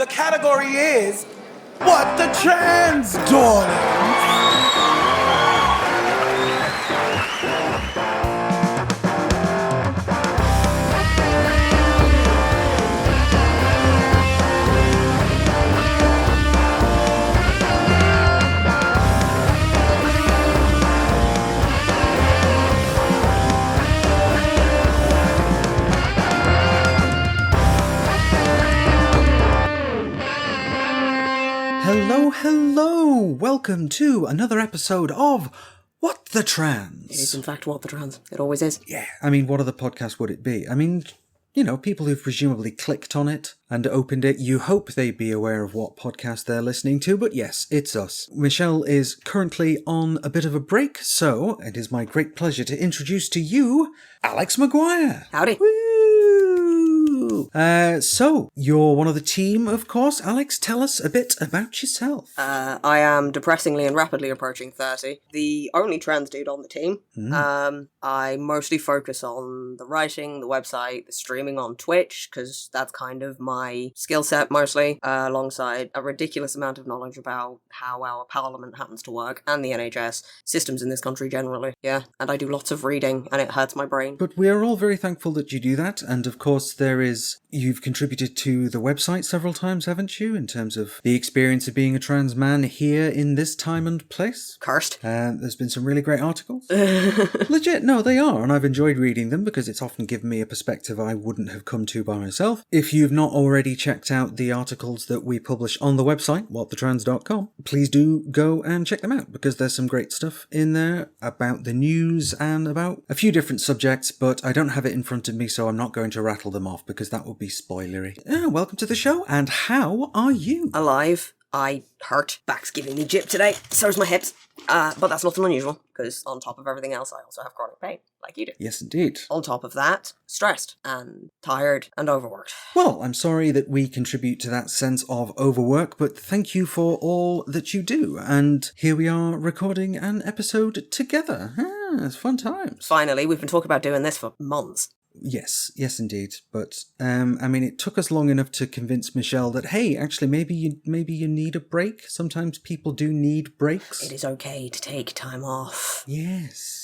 The category is What the Trans, Darling? Hello! Welcome to another episode of What the Trans? It is in fact What the Trans. It always is. Yeah, I mean, what other podcast would it be? I mean, you know, people who've presumably clicked on it and opened it, you hope they'd be aware of what podcast they're listening to, but yes, it's us. Michelle is currently on a bit of a break, so it is my great pleasure to introduce to you Alex Maguire. Howdy. Woo! So, you're one of the team, of course. Alex, tell us a bit about yourself. I am depressingly and rapidly approaching 30. The only trans dude on the team. I mostly focus on the writing, the website, the streaming on Twitch, because that's kind of my skill set mostly, alongside a ridiculous amount of knowledge about how our parliament happens to work, and the NHS, systems in this country generally. Yeah, and I do lots of reading, and it hurts my brain. But we are all very thankful that you do that, and of course you've contributed to the website several times, haven't you, in terms of the experience of being a trans man here in this time and place? Cursed. There's been some really great articles. Legit, no, they are, and I've enjoyed reading them because it's often given me a perspective I wouldn't have come to by myself. If you've not already checked out the articles that we publish on the website, whatthetrans.com, please do go and check them out because there's some great stuff in there about the news and about a few different subjects, but I don't have it in front of me, so I'm not going to rattle them off because that would be spoilery. Welcome to the show, and how are you? Alive. I hurt. Back's giving me jip today. So's my hips. But that's nothing unusual, because on top of everything else, I also have chronic pain, like you do. Yes, indeed. On top of that, stressed and tired and overworked. Well, I'm sorry that we contribute to that sense of overwork, but thank you for all that you do. And here we are recording an episode together. It's fun times. Finally, we've been talking about doing this for months. Yes, indeed. But, I mean, it took us long enough to convince Michelle that, hey, actually, maybe you need a break. Sometimes people do need breaks. It is okay to take time off. Yes.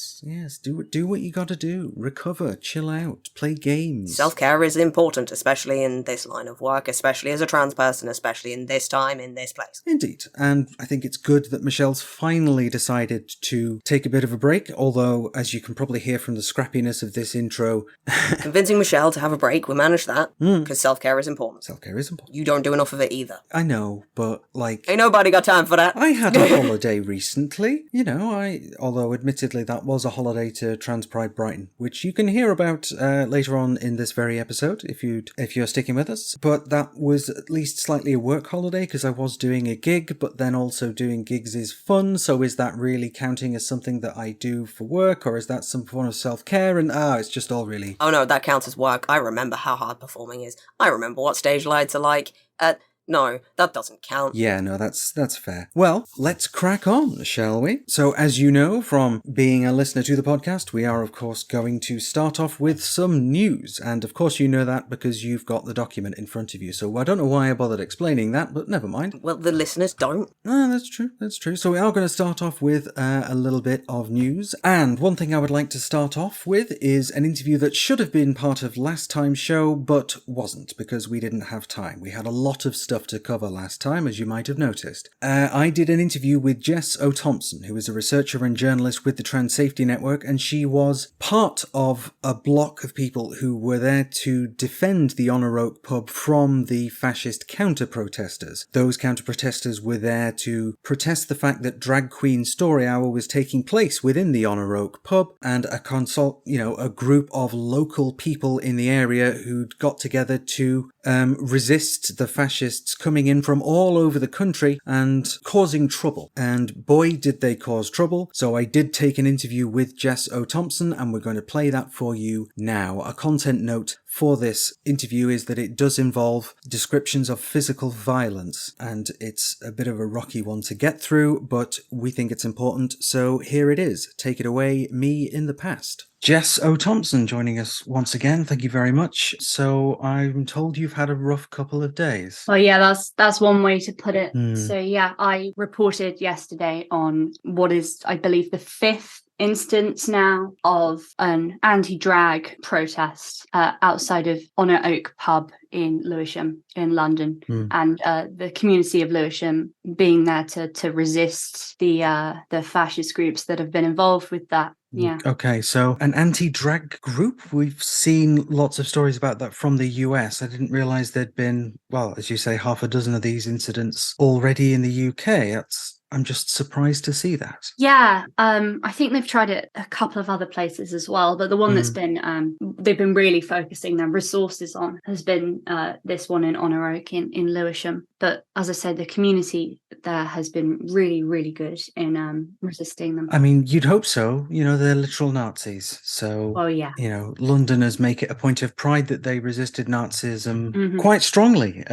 Do what you gotta do. Recover, chill out, play games. Self-care is important, especially in this line of work, especially as a trans person, especially in this time, in this place. Indeed. And I think it's good that Michelle's finally decided to take a bit of a break, although, as you can probably hear from the scrappiness of this intro... Convincing Michelle to have a break, we managed that, because self-care is important. Self-care is important. You don't do enough of it either. I know, but, like... Ain't nobody got time for that. I had a holiday recently. You know, although admittedly that was a holiday to Trans Pride Brighton, which you can hear about later on in this very episode if you're sticking with us. But that was at least slightly a work holiday because I was doing a gig, but then also doing gigs is fun. So is that really counting as something that I do for work, or is that some form of self-care? And it's just all really... Oh no, that counts as work. I remember how hard performing is. I remember what stage lights are like. No, that doesn't count. Yeah, no, that's fair. Well, let's crack on, shall we? So, as you know from being a listener to the podcast, we are, of course, going to start off with some news. And, of course, you know that because you've got the document in front of you. So, I don't know why I bothered explaining that, but never mind. Well, the listeners don't. That's true. So, we are going to start off with a little bit of news. And one thing I would like to start off with is an interview that should have been part of last time's show, but wasn't because we didn't have time. We had a lot of stuff to cover last time, as you might have noticed. I did an interview with Jess O'Thompson, who is a researcher and journalist with the Trans Safety Network, and she was part of a block of people who were there to defend the Honour Oak pub from the fascist counter-protesters. Those counter-protesters were there to protest the fact that Drag Queen Story Hour was taking place within the Honour Oak pub, and a group of local people in the area who'd got together to resist the fascists coming in from all over the country and causing trouble. And boy, did they cause trouble. So I did take an interview with Jess O'Thompson, and we're going to play that for you now. A content note for this interview is that it does involve descriptions of physical violence, and it's a bit of a rocky one to get through, but we think it's important, so here it is. Take it away, Me in the Past. Jess O. Thompson joining us once again. Thank you very much. So I'm told you've had a rough couple of days. Well, yeah, that's one way to put it. So yeah, I reported yesterday on what is, I believe, the fifth instance now of an anti-drag protest outside of Honour Oak pub in Lewisham in London, and the community of Lewisham being there to resist the fascist groups that have been involved with that. Yeah. Okay, so an anti-drag group? We've seen lots of stories about that from the US. I didn't realise there'd been, well, as you say, half a dozen of these incidents already in the UK. I'm just surprised to see that. Yeah, I think they've tried it a couple of other places as well, but the one that's been they've been really focusing their resources on has been this one in Honour Oak in Lewisham. But as I said, the community there has been really, really good in resisting them. I mean, you'd hope so. You know, they're literal Nazis. So, well, yeah. You know, Londoners make it a point of pride that they resisted Nazism quite strongly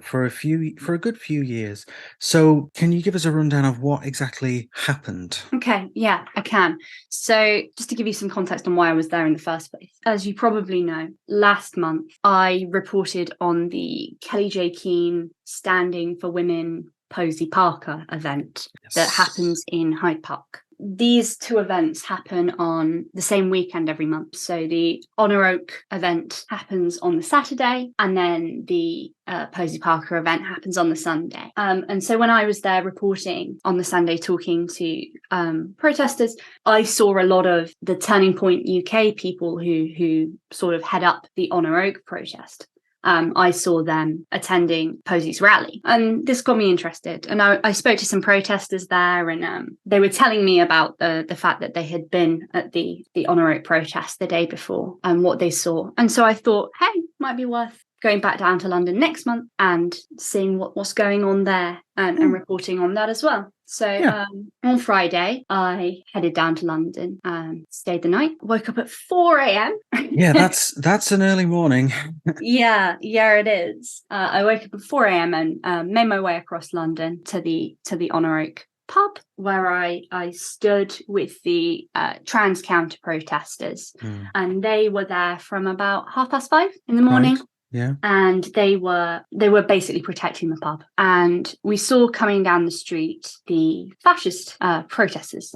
for a good few years. So can you give us a rundown of what exactly happened? Okay, yeah, I can. So just to give you some context on why I was there in the first place, as you probably know, last month I reported on the Kelly J. Keane Standing for Women Posey Parker event that happens in Hyde Park. These two events happen on the same weekend every month. So the Honour Oak event happens on the Saturday, and then the Posey Parker event happens on the Sunday. And so when I was there reporting on the Sunday, talking to protesters, I saw a lot of the Turning Point UK people who sort of head up the Honour Oak protest. I saw them attending Posey's rally, and this got me interested. And I spoke to some protesters there, and they were telling me about the fact that they had been at the Honour Oak protest the day before and what they saw. And so I thought, hey, might be worth going back down to London next month and seeing what's going on there and reporting on that as well. So on Friday, I headed down to London and stayed the night. Woke up at 4 a.m. Yeah, that's an early morning. Yeah, it is. I woke up at 4 a.m. and made my way across London to the Honour Oak pub, where I stood with the trans counter protesters, and they were there from about 5:30 in the morning. Right. Yeah. And they were basically protecting the pub. And we saw coming down the street the fascist protesters,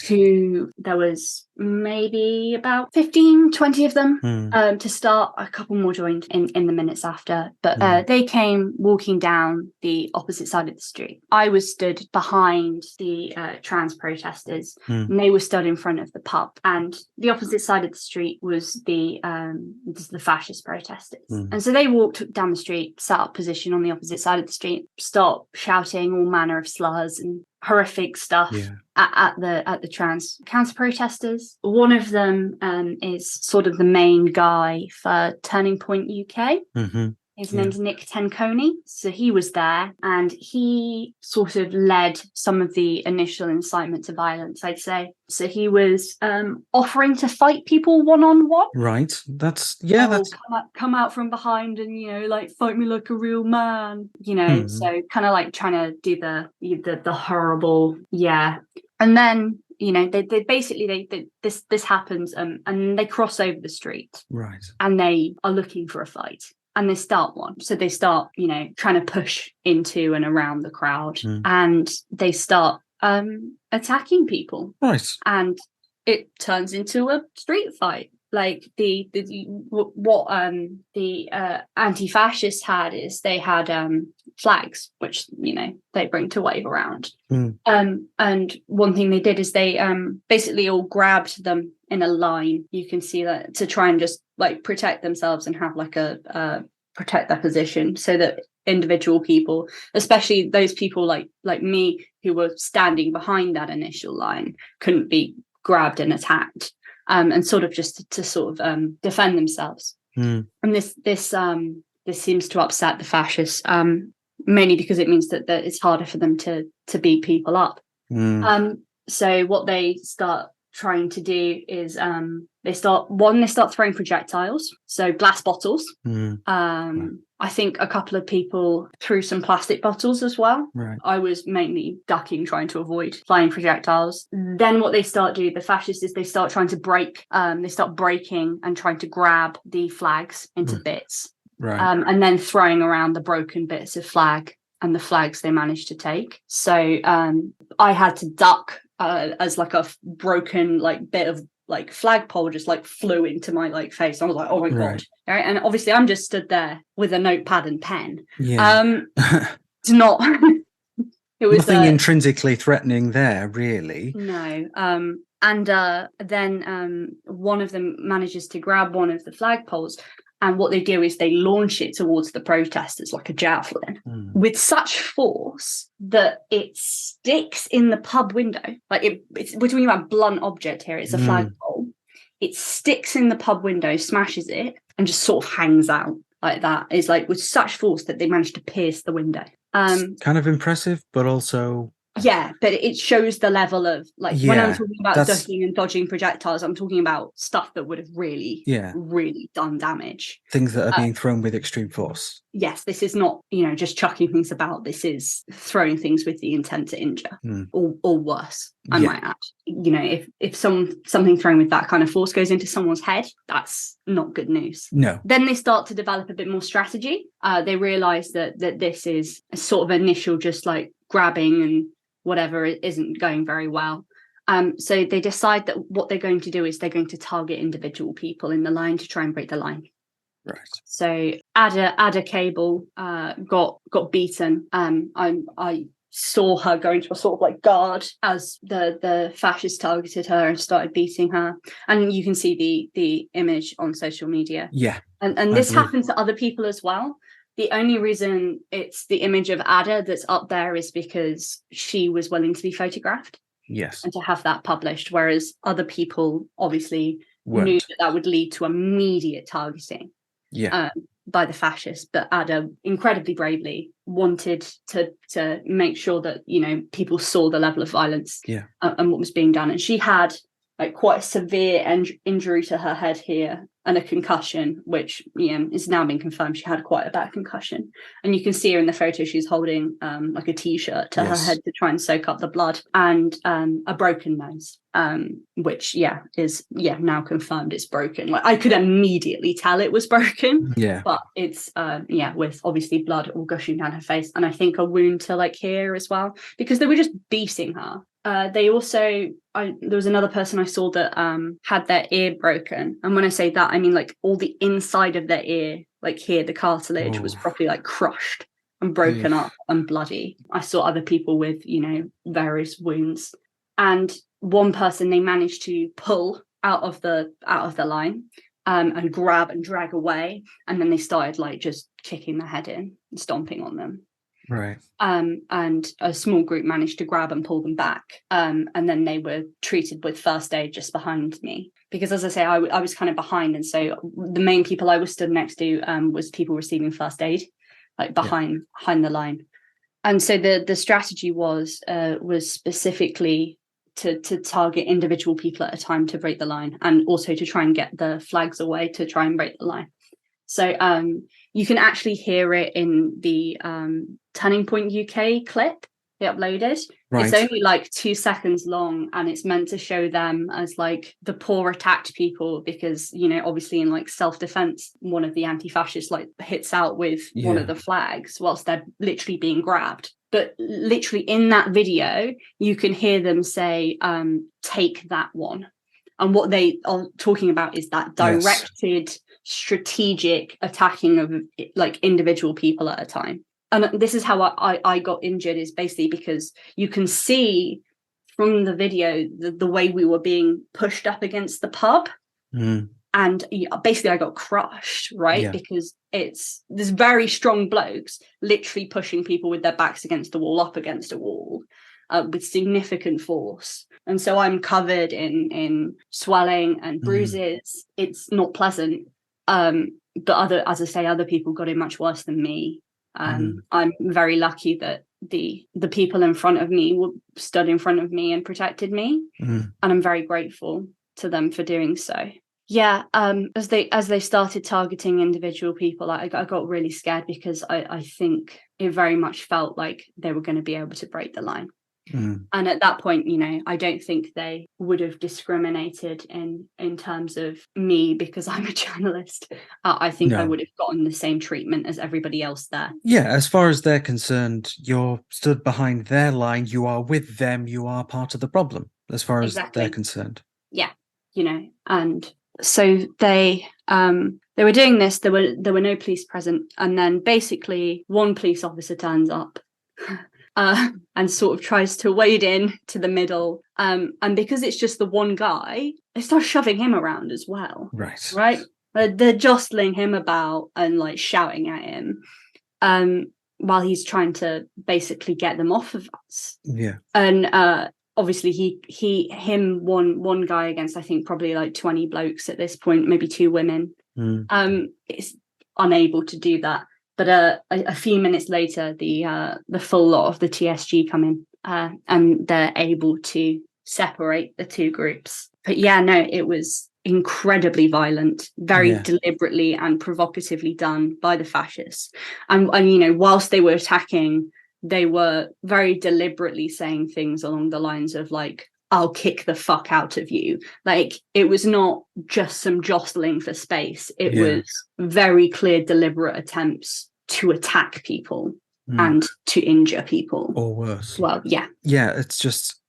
who there was maybe about 15, 20 of them to start. A couple more joined in the minutes after. But they came walking down the opposite side of the street. I was stood behind the trans protesters, and they were stood in front of the pub. And the opposite side of the street was the fascist protesters. And so they walked down the street, set up position on the opposite side of the street, stopped shouting all manner of slurs and horrific stuff at the trans counter protesters. One of them is sort of the main guy for Turning Point UK. His name's Nick Tenconi. So he was there, and he sort of led some of the initial incitement to violence, I'd say. So he was offering to fight people one-on-one. Right. That's come out from behind and, like, fight me like a real man. So kind of like trying to do the horrible, And then, they basically this happens and they cross over the street. Right. And they are looking for a fight. And they start one. So they start, trying to push into and around the crowd. And they start attacking people. Right. And it turns into a street fight. Like what the anti-fascists had is they had flags, which they bring to wave around. And one thing they did is they basically all grabbed them in a line. You can see that, to try and just like protect themselves and have like protect their position, so that individual people, especially those people like me who were standing behind that initial line, couldn't be grabbed and attacked. And sort of just to sort of defend themselves. And this seems to upset the fascists, mainly because it means that it's harder for them to beat people up. So what they start trying to do is they start throwing projectiles, so glass bottles. I think a couple of people threw some plastic bottles as well. Right. I was mainly ducking, trying to avoid flying projectiles. Then what they start doing, the fascists, is they start trying to they start breaking and trying to grab the flags into bits. Right. And then throwing around the broken bits of flag and the flags they managed to take. So I had to duck as like a broken like bit of like flagpole just like flew into my like face. I was like, oh my God. Right. And obviously I'm just stood there with a notepad and pen. Yeah. It's not it was nothing intrinsically threatening there, really. No. And then one of them manages to grab one of the flagpoles, and what they do is they launch it towards the protesters like a javelin with such force that it sticks in the pub window. Like we're talking about a blunt object here. It's a flagpole. It sticks in the pub window, smashes it, and just sort of hangs out like that. It's like with such force that they managed to pierce the window. It's kind of impressive, but also... Yeah, but it shows the level of, like, when I'm talking about ducking and dodging projectiles, I'm talking about stuff that would have really, really done damage. Things that are being thrown with extreme force. Yes, this is not, just chucking things about. This is throwing things with the intent to injure, or worse, I might add. If something thrown with that kind of force goes into someone's head, that's not good news. No. Then they start to develop a bit more strategy. They realise that this is a sort of initial just, like, grabbing and whatever isn't going very well. So they decide that what they're going to do is they're going to target individual people in the line to try and break the line. Right. So Ada Cable got beaten. I saw her go into a sort of like guard as the fascists targeted her and started beating her. And you can see the image on social media. Yeah. And this happened to other people as well. The only reason it's the image of Ada that's up there is because she was willing to be photographed. Yes. And to have that published, whereas other people obviously knew that would lead to immediate targeting by the fascists. But Ada incredibly bravely wanted to make sure that, people saw the level of violence and what was being done. And she had like quite a severe injury to her head here and a concussion, which is now been confirmed. She had quite a bad concussion, and you can see her in the photo. She's holding like a t-shirt to her head to try and soak up the blood, and a broken nose, which is now confirmed it's broken. Like I could immediately tell it was broken, but it's with obviously blood all gushing down her face, and I think a wound to like here as well, because they were just beating her. They also, there was another person I saw that had their ear broken. And when I say that, I mean like all the inside of their ear, like here, the cartilage was properly like crushed and broken up and bloody. I saw other people with, various wounds. And one person they managed to pull out of the line and grab and drag away. And then they started like just kicking their head in and stomping on them. Right. And a small group managed to grab and pull them back. And then they were treated with first aid just behind me. Because as I say, I was kind of behind. And so the main people I was stood next to was people receiving first aid, like behind the line. And so the strategy was specifically to target individual people at a time to break the line, and also to try and get the flags away to try and break the line. So you can actually hear it in the Turning Point UK clip they uploaded. Right. It's only like 2 seconds long, and it's meant to show them as like the poor attacked people because, obviously in like self-defense, one of the anti-fascists like hits out with one of the flags whilst they're literally being grabbed. But literally in that video, you can hear them say, take that one. And what they are talking about is that directed strategic attacking of like individual people at a time. And this is how I got injured, is basically because you can see from the video the way we were being pushed up against the pub. And basically I got crushed, right? Because there's very strong blokes literally pushing people with their backs against the wall, up against a wall, with significant force. And so I'm covered in swelling and bruises. It's not pleasant. But other people got it much worse than me. I'm very lucky that the people in front of me stood in front of me and protected me, and I'm very grateful to them for doing so. Yeah, as they started targeting individual people, I got really scared, because I think it very much felt like they were going to be able to break the line. And at that point, I don't think they would have discriminated in terms of me because I'm a journalist. I think I would have gotten the same treatment as everybody else there. Yeah, as far as they're concerned, you're stood behind their line, you are with them, you are part of the problem, as far as they're concerned. Yeah, and so they were doing this. There were no police present, and then basically one police officer turns up and sort of tries to wade in to the middle, and because it's just the one guy, they start shoving him around as well. Right. They're jostling him about and like shouting at him, while he's trying to basically get them off of us. Yeah. And obviously one guy against, I think, probably like 20 blokes at this point, maybe 2 women, is unable to do that. But a few minutes later, the full lot of the TSG come in, and they're able to separate the 2 groups. But yeah, no, it was incredibly violent, very deliberately and provocatively done by the fascists. And whilst they were attacking, they were very deliberately saying things along the lines of like, I'll kick the fuck out of you. Like, it was not just some jostling for space. It was very clear, deliberate attempts to attack people and to injure people. Or worse. Well, yeah. Yeah,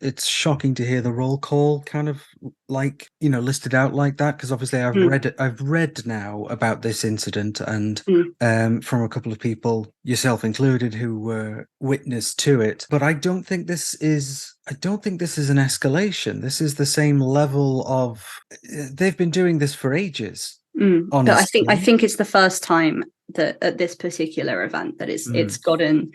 it's shocking to hear the roll call kind of like, listed out like that, because obviously I've read now about this incident, and from a couple of people, yourself included, who were witness to it. But I don't think this is an escalation. This is the same level of, they've been doing this for ages. But I think it's the first time that at this particular event that it's gotten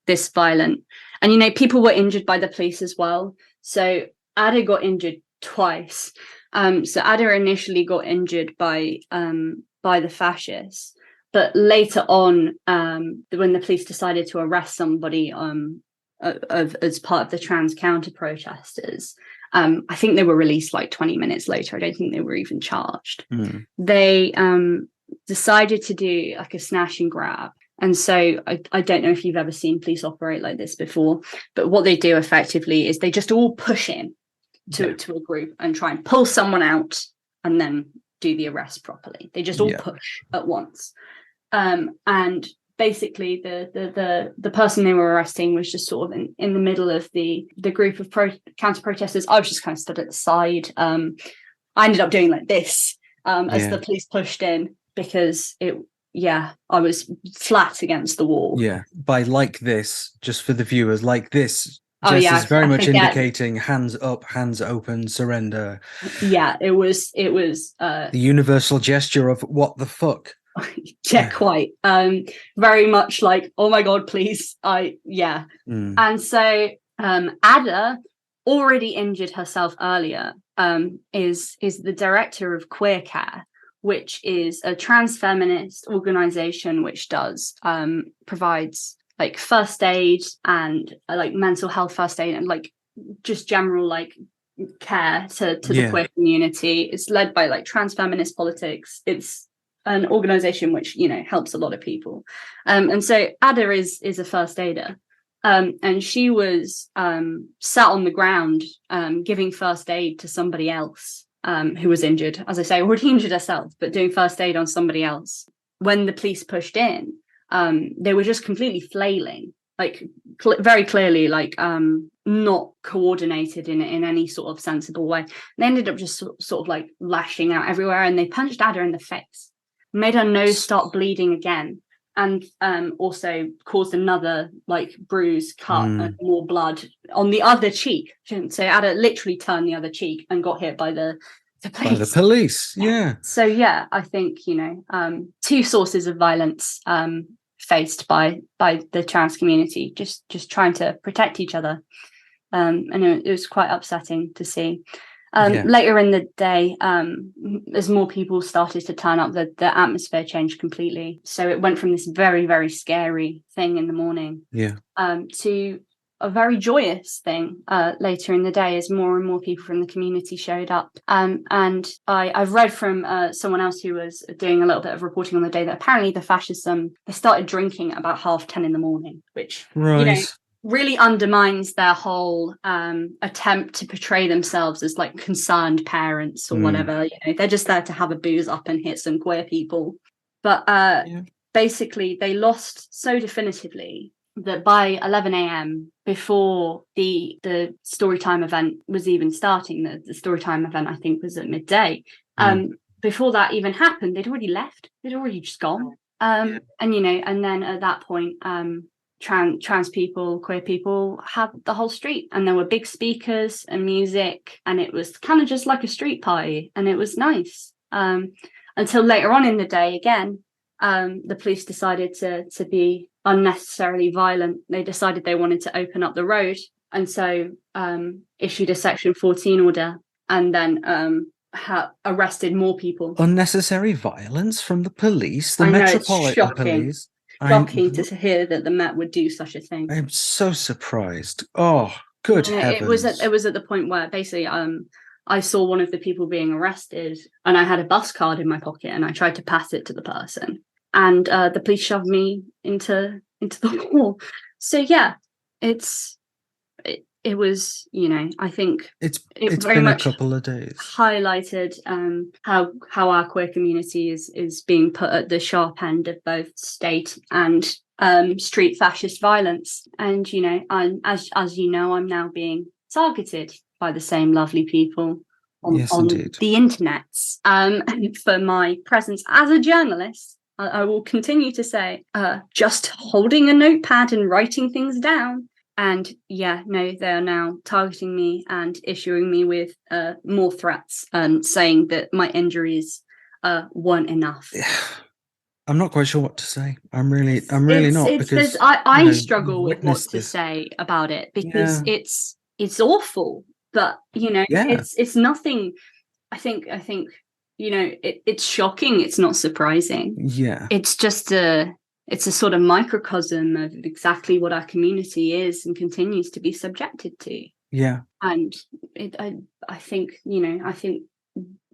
this violent. And people were injured by the police as well. So Ada got injured twice. So Ada initially got injured by the fascists, but later on, when the police decided to arrest somebody as part of the trans counter protesters, I think they were released like 20 minutes later. I don't think they were even charged. They decided to do like a snatch and grab. And so I don't know if you've ever seen police operate like this before, but what they do effectively is they just all push in to a group and try and pull someone out and then do the arrest properly. They just all push at once. And basically the person they were arresting was just sort of in the middle of the group of counter protesters. I was just kind of stood at the side. I ended up doing like this as the police pushed in, because I was flat against the wall. Yeah, by like this, just for the viewers, like this is very much indicating hands up, hands open, surrender. Yeah, it was the universal gesture of what the fuck. Quite. Very much like, oh my god, please. And so Ada, already injured herself earlier, is the director of Queer Care, which is a trans feminist organization which provides like first aid and like mental health first aid and like just general like care to the queer community. It's led by like trans feminist politics. It's an organization which helps a lot of people, and so Ada is a first aider, and she was sat on the ground giving first aid to somebody else who was injured, as I say, already injured herself, but doing first aid on somebody else. When the police pushed in, they were just completely flailing, like very clearly, like not coordinated in any sort of sensible way. They ended up just sort of like lashing out everywhere, and they punched Ada in the face, made her nose start bleeding again, and also caused another like bruise, cut, and more blood on the other cheek. So Ada literally turned the other cheek and got hit by the police. By the police, yeah. So yeah, I think 2 sources of violence faced by the trans community, just trying to protect each other, and it was quite upsetting to see. Later in the day, as more people started to turn up, the atmosphere changed completely. So it went from this very, very scary thing in the morning to a very joyous thing later in the day as more and more people from the community showed up. And I've read from someone else who was doing a little bit of reporting on the day that apparently the fascists they started drinking at about 10:30 in the morning, which really undermines their whole attempt to portray themselves as like concerned parents or whatever. They're just there to have a booze up and hit some queer people. But basically they lost so definitively that by 11 a.m, before the Storytime event was even starting, the Storytime event I think was at midday, before that even happened, they'd already left, they'd already just gone. And then at that point, trans people, queer people had the whole street, and there were big speakers and music, and it was kind of just like a street party, and it was nice. Until later on in the day, again, the police decided to be unnecessarily violent. They decided they wanted to open up the road, and so issued a Section 14 order, and then arrested more people. Unnecessary violence from the police, the Metropolitan Police. Shocking to hear that the Met would do such a thing. I'm so surprised. Oh, good heavens. It was at the point where basically I saw one of the people being arrested, and I had a bus card in my pocket, and I tried to pass it to the person, and the police shoved me into the wall. So yeah, it was, I think it's very been much a couple of days highlighted how our queer community is being put at the sharp end of both state and street fascist violence. And as you know, I'm now being targeted by the same lovely people on the internet for my presence as a journalist. I will continue to say just holding a notepad and writing things down. And they are now targeting me and issuing me with more threats, saying that my injuries weren't enough. I'm not quite sure what to say. I'm really not, because I struggle with what to say about it, because it's awful. But it's nothing. I think it's shocking. It's not surprising. Yeah, it's just it's a sort of microcosm of exactly what our community is and continues to be subjected to. Yeah. And I think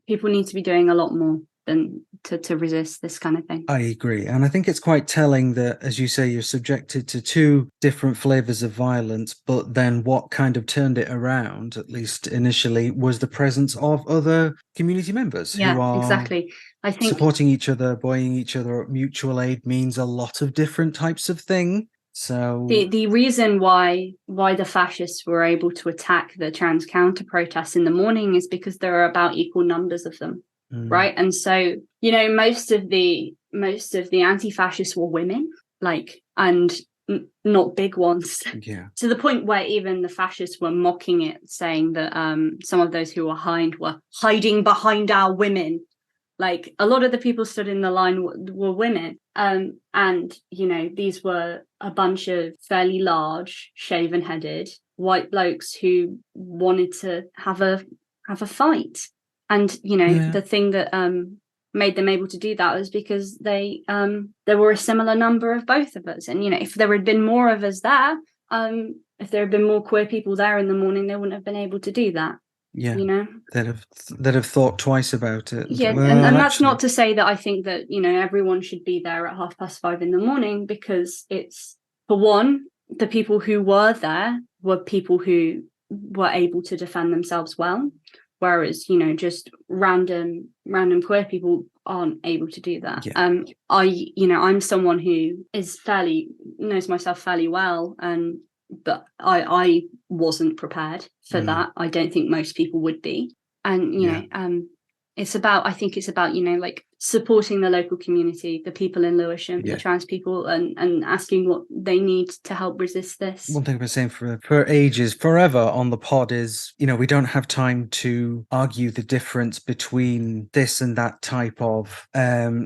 people need to be doing a lot more than to resist this kind of thing. I agree. And I think it's quite telling that, as you say, you're subjected to two different flavors of violence, but then what kind of turned it around, at least initially, was the presence of other community members who are exactly. I think supporting each other, buoying each other up. Mutual aid means a lot of different types of thing. So the reason why the fascists were able to attack the trans counter protests in the morning is because there are about equal numbers of them, right? And so most of the anti-fascists were women, and not big ones. Yeah. To the point where even the fascists were mocking it, saying that some of those who were hiding behind our women. Like, a lot of the people stood in the line were women. And, these were a bunch of fairly large, shaven-headed white blokes who wanted to have a fight. And, the thing that made them able to do that was because there were a similar number of both of us. And, if there had been more of us there, if there had been more queer people there in the morning, they wouldn't have been able to do that. Yeah, they'd have thought twice about it. Yeah, and that's not to say that I think that everyone should be there at 5:30 in the morning, because it's, for one, the people who were there were people who were able to defend themselves well, whereas just random queer people aren't able to do that. Yeah. I'm someone who knows myself fairly well, but I wasn't prepared for that. I don't think most people would be. And it's about supporting the local community, the people in Lewisham, the trans people, and asking what they need to help resist this. One thing I've been saying for ages, forever on the pod is, we don't have time to argue the difference between this and that type of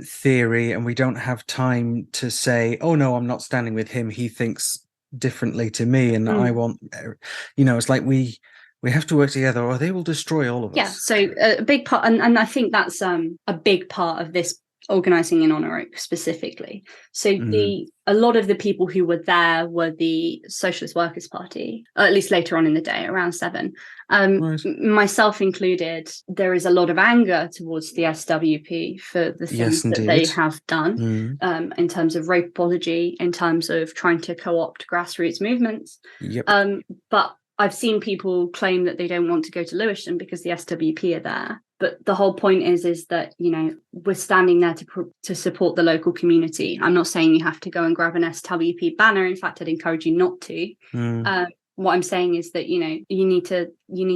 theory, and we don't have time to say, oh no, I'm not standing with him, he thinks differently to me, and I want, it's like we We have to work together or they will destroy all of us. Yeah, so a big part, and I think that's a big part of this organising in Honour Oak specifically. So a lot of the people who were there were the Socialist Workers' Party, at least later on in the day, around 7. Right. Myself included, there is a lot of anger towards the SWP for the things that they have done in terms of rape apology, in terms of trying to co-opt grassroots movements. Yep. But I've seen people claim that they don't want to go to Lewisham because the SWP are there. But the whole point is that, you know, we're standing there to support the local community. I'm not saying you have to go and grab an SWP banner. In fact, I'd encourage you not to. What I'm saying is that, you know, you need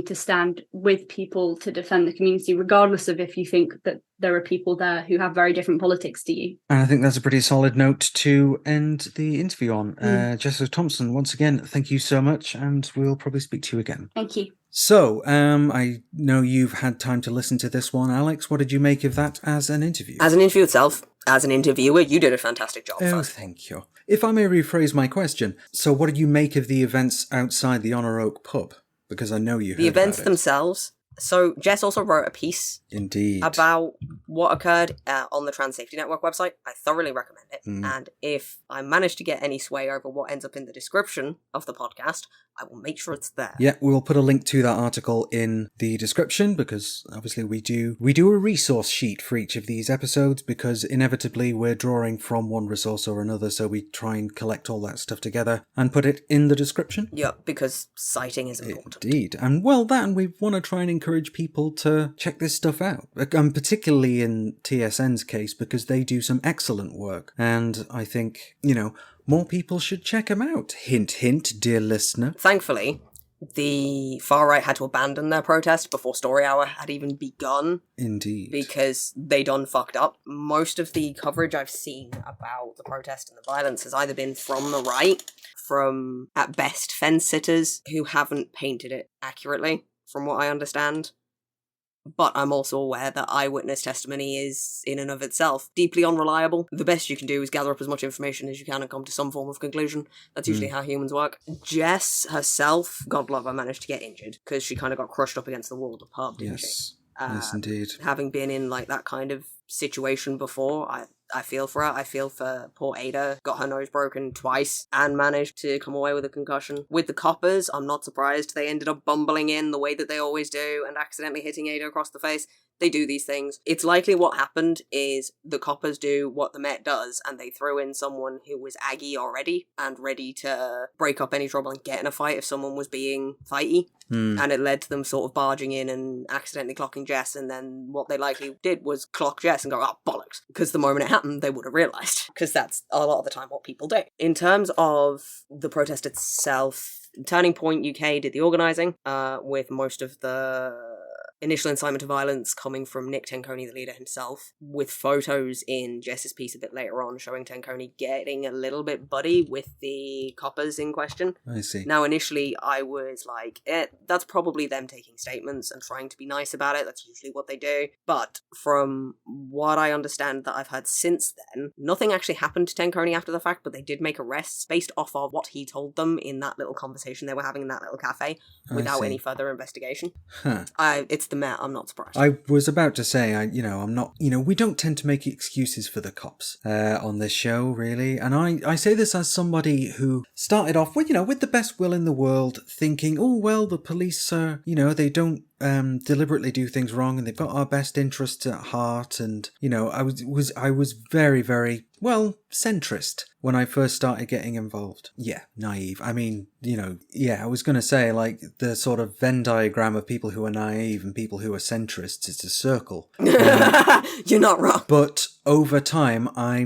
to stand with people to defend the community, regardless of if you think that there are people there who have very different politics to you. And I think that's a pretty solid note to end the interview on. Jessica Thompson, once again, thank you so much, and we'll probably speak to you again. Thank you. So, I know you've had time to listen to this one. Alex, what did you make of that as an interview? As an interview itself, as an interviewer, you did a fantastic job. Oh, thank you. If I may rephrase my question, so what did you make of the events outside the Honour Oak pub? Because I know you heard the events about it. themselves. So Jess also wrote a piece about what occurred on the Trans Safety Network website. I thoroughly recommend it. And if I manage to get any sway over what ends up in the description of the podcast, I will make sure it's there. Yeah, we'll put a link to that article in the description because obviously we do a resource sheet for each of these episodes because inevitably we're drawing from one resource or another, so we try and collect all that stuff together and put it in the description. Yeah, because citing is important. Indeed. And and we want to try and encourage people to check this stuff out, particularly in TSN's case because they do some excellent work. And I think, you know, more people should check them out. Hint, hint, dear listener. Thankfully, the far right had to abandon their protest before Story Hour had even begun. Indeed. Because they done fucked up. Most of the coverage I've seen about the protest and the violence has either been from the right, from, at best, fence-sitters who haven't painted it accurately, from what I understand. But I'm also aware that eyewitness testimony is, in and of itself, deeply unreliable. The best you can do is gather up as much information as you can and come to some form of conclusion. That's usually how humans work. Jess herself, God love her, managed to get injured, because she kind of got crushed up against the wall of the pub, didn't she? Yes, indeed. Having been in, like, that kind of situation before, I feel for her. I feel for poor Ada. Got her nose broken twice and managed to come away with a concussion. With the coppers, I'm not surprised they ended up bumbling in the way that they always do and accidentally hitting Ada across the face. They do these things. It's likely what happened is the coppers do what the Met does and they threw in someone who was aggy already and ready to break up any trouble and get in a fight if someone was being fighty. And it led to them sort of barging in and accidentally clocking Jess, and then what they likely did was clock Jess and go, oh, bollocks. Because the moment it happened, they would have realised. Because that's a lot of the time what people do. In terms of the protest itself, Turning Point UK did the organising, with most of the initial incitement to violence coming from Nick Tenconi, the leader himself, with photos in Jess's piece a bit later on showing Tenconi getting a little bit buddy with the coppers in question. I see. Now, initially, I was like, that's probably them taking statements and trying to be nice about it. That's usually what they do. But from what I understand that I've heard since then, nothing actually happened to Tenconi after the fact, but they did make arrests based off of what he told them in that little conversation they were having in that little cafe without any further investigation. It's the Met, I'm not surprised. I was about to say, I'm not, we don't tend to make excuses for the cops on this show, really. And I say this as somebody who started off with the best will in the world, thinking, oh, well, the police are, they don't deliberately do things wrong and they've got our best interests at heart. And, I was very, very, centrist when I first started getting involved. Yeah, naive. I mean, I was going to say, like, the sort of Venn diagram of people who are naive and people who are centrists, it's a circle. You're not wrong. But over time, I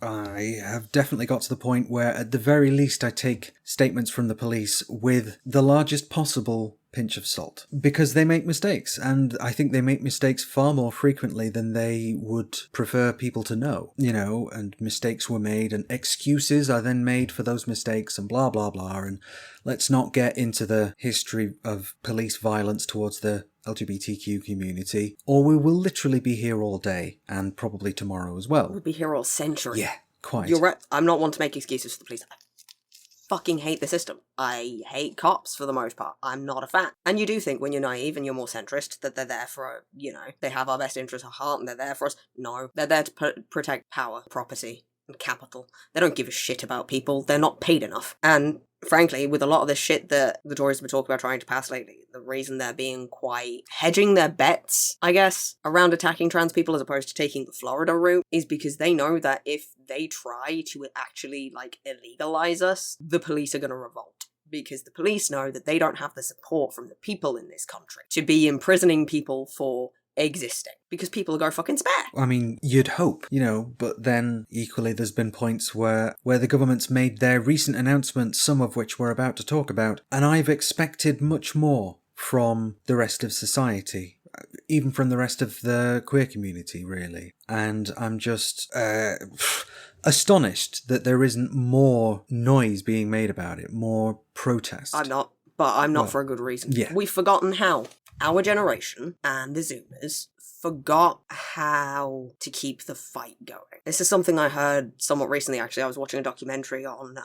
have definitely got to the point where, at the very least, I take statements from the police with the largest possible pinch of salt, because they make mistakes, and I think they make mistakes far more frequently than they would prefer people to know, and mistakes were made and excuses are then made for those mistakes and blah blah blah. And let's not get into the history of police violence towards the LGBTQ community, or we will literally be here all day and probably tomorrow as well. We'll be here all century. Yeah, quite. You're right. I'm not one to make excuses for the police. fucking hate the system. I hate cops for the most part. I'm not a fan. And you do think when you're naive and you're more centrist that they're there for, they have our best interests at heart and they're there for us. No, they're there to protect power, property, and capital. They don't give a shit about people. They're not paid enough. And frankly, with a lot of this shit that the Tories have been talking about trying to pass lately, the reason they're being quite hedging their bets, I guess, around attacking trans people as opposed to taking the Florida route is because they know that if they try to actually, illegalize us, the police are going to revolt. Because the police know that they don't have the support from the people in this country to be imprisoning people for existing, because people go fucking spare. I mean, you'd hope, but then equally there's been points where the government's made their recent announcements, some of which we're about to talk about, and I've expected much more from the rest of society, even from the rest of the queer community, really. And I'm just astonished that there isn't more noise being made about it, more protest. I'm not, but I'm not for a good reason. Yeah. We've forgotten how. Our generation and the Zoomers forgot how to keep the fight going. This is something I heard somewhat recently, actually. I was watching a documentary on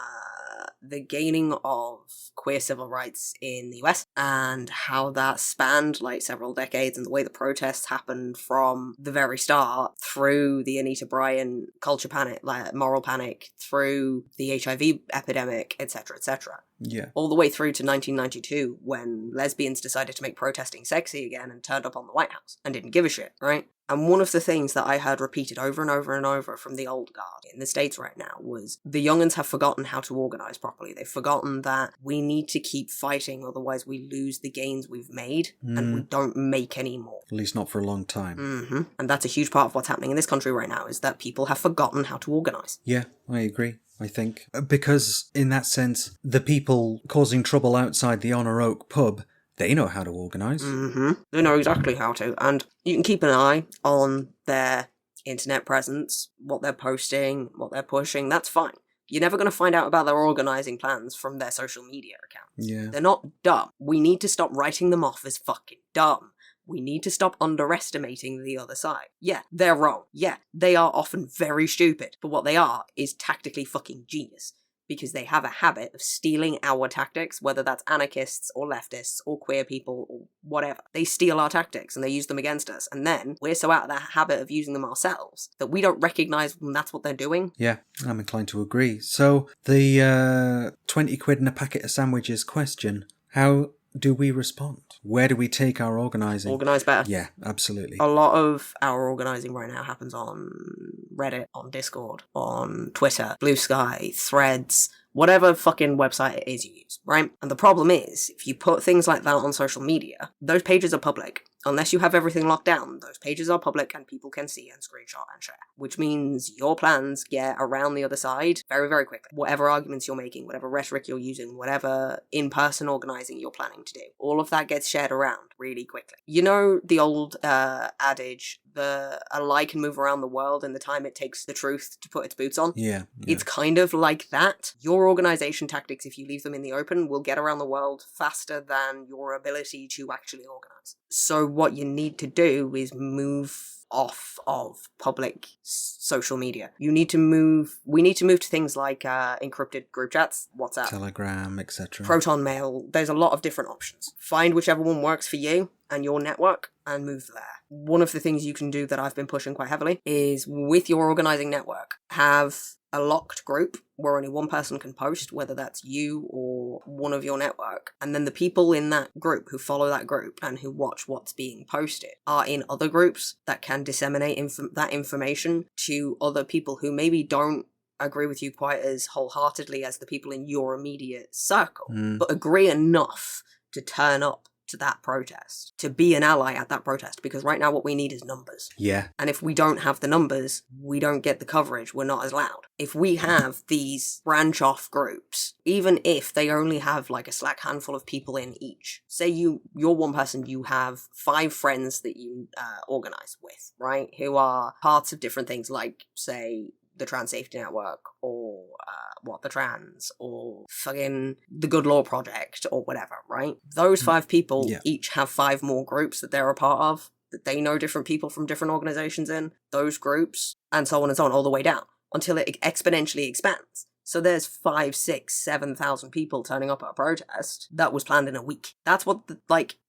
the gaining of queer civil rights in the US and how that spanned several decades and the way the protests happened from the very start through the Anita Bryant culture panic, moral panic, through the HIV epidemic, etc., etc. Yeah. All the way through to 1992 when lesbians decided to make protesting sexy again and turned up on the White House and didn't give a shit, right? And one of the things that I heard repeated over and over and over from the old guard in the States right now was the young'uns have forgotten how to organise properly. They've forgotten that we need to keep fighting, otherwise we lose the gains we've made and we don't make any more. At least not for a long time. Mm-hmm. And that's a huge part of what's happening in this country right now, is that people have forgotten how to organise. Yeah, I agree. I think. Because, in that sense, the people causing trouble outside the Honor Oak pub, they know how to organise. Mm-hmm. They know exactly how to. And you can keep an eye on their internet presence, what they're posting, what they're pushing. That's fine. You're never going to find out about their organising plans from their social media accounts. Yeah. They're not dumb. We need to stop writing them off as fucking dumb. We need to stop underestimating the other side. Yeah, they're wrong. Yeah, they are often very stupid. But what they are is tactically fucking genius. Because they have a habit of stealing our tactics, whether that's anarchists or leftists or queer people or whatever. They steal our tactics and they use them against us. And then we're so out of that habit of using them ourselves that we don't recognise when that's what they're doing. Yeah, I'm inclined to agree. So, the 20 quid and a packet of sandwiches question, how do we respond? Where do we take our organising? Organise better. Yeah, absolutely. A lot of our organising right now happens on Reddit, on Discord, on Twitter, Blue Sky, Threads, whatever fucking website it is you use, right? And the problem is, if you put things like that on social media, those pages are public. Unless you have everything locked down, those pages are public and people can see and screenshot and share. Which means your plans get around the other side very, very quickly. Whatever arguments you're making, whatever rhetoric you're using, whatever in-person organising you're planning to do, all of that gets shared around really quickly. You know the old adage, a lie can move around the world in the time it takes the truth to put its boots on? Yeah. It's kind of like that. Your organisation tactics, if you leave them in the open, will get around the world faster than your ability to actually organise. So what you need to do is move off of public social media. We need to move to things like encrypted group chats, WhatsApp, Telegram, etc. Proton Mail. There's a lot of different options. Find whichever one works for you and your network and move there. One of the things you can do that I've been pushing quite heavily is with your organising network, have a locked group where only one person can post, whether that's you or one of your network. And then the people in that group who follow that group and who watch what's being posted are in other groups that can disseminate that information to other people who maybe don't agree with you quite as wholeheartedly as the people in your immediate circle, but agree enough to turn up to that protest, to be an ally at that protest, because right now what we need is numbers. Yeah. And if we don't have the numbers, we don't get the coverage, we're not as loud. If we have these branch off groups, even if they only have like a slack handful of people in each, say you're one person, you have 5 friends that you organise with, right, who are parts of different things, like say the Trans Safety Network, or What the Trans, or fucking the Good Law Project, or whatever, right? Those 5 people each have 5 more groups that they're a part of, that they know different people from different organisations in, those groups, and so on, all the way down, until it exponentially expands. So there's 5, 6, 7,000 people turning up at a protest that was planned in a week. That's what,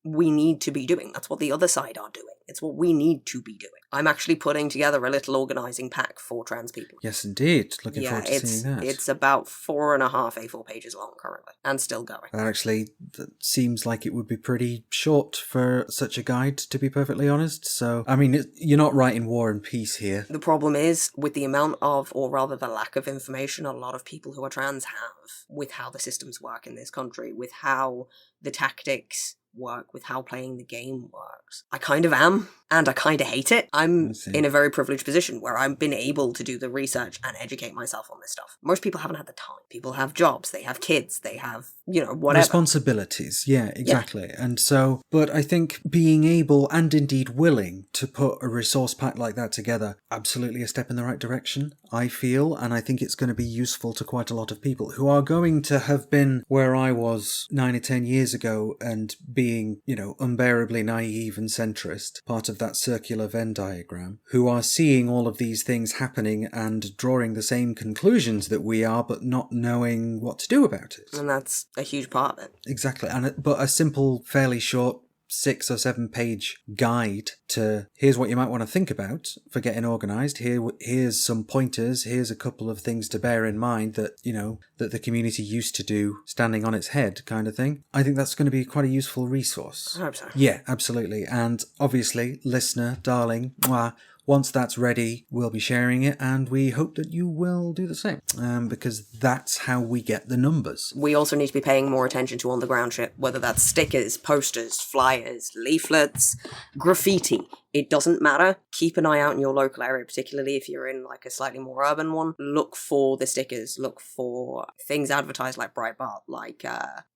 we need to be doing. That's what the other side are doing. It's what we need to be doing. I'm actually putting together a little organising pack for trans people. Yes, indeed. Looking forward to seeing that. It's about 4.5 A4 pages long currently, and still going. That seems like it would be pretty short for such a guide, to be perfectly honest. So, I mean, you're not writing War and Peace here. The problem is, with the amount of, or rather the lack of information a lot of people who are trans have, with how the systems work in this country, with how the tactics work, with how playing the game works. I kind of am, and I kind of hate it. I'm in a very privileged position where I've been able to do the research and educate myself on this stuff. Most people haven't had the time. People have jobs, they have kids, they have, whatever. Responsibilities, yeah, exactly. Yeah. And so, but I think being able and indeed willing to put a resource pack like that together, absolutely a step in the right direction, I feel, and I think it's going to be useful to quite a lot of people who are going to have been where I was 9 or 10 years ago and being, unbearably naive and centrist, part of that circular Venn diagram, who are seeing all of these things happening and drawing the same conclusions that we are, but not knowing what to do about it. And that's a huge part of it. Exactly. But a simple, fairly short 6 or 7 page guide to here's what you might want to think about for getting organised. Here's some pointers. Here's a couple of things to bear in mind that, that the community used to do standing on its head kind of thing. I think that's going to be quite a useful resource. I hope so. Yeah, absolutely. And obviously, listener, darling, once that's ready, we'll be sharing it, and we hope that you will do the same, because that's how we get the numbers. We also need to be paying more attention to on-the-ground shit, whether that's stickers, posters, flyers, leaflets, graffiti. It doesn't matter. Keep an eye out in your local area, particularly if you're in a slightly more urban one. Look for the stickers. Look for things advertised like Breitbart, like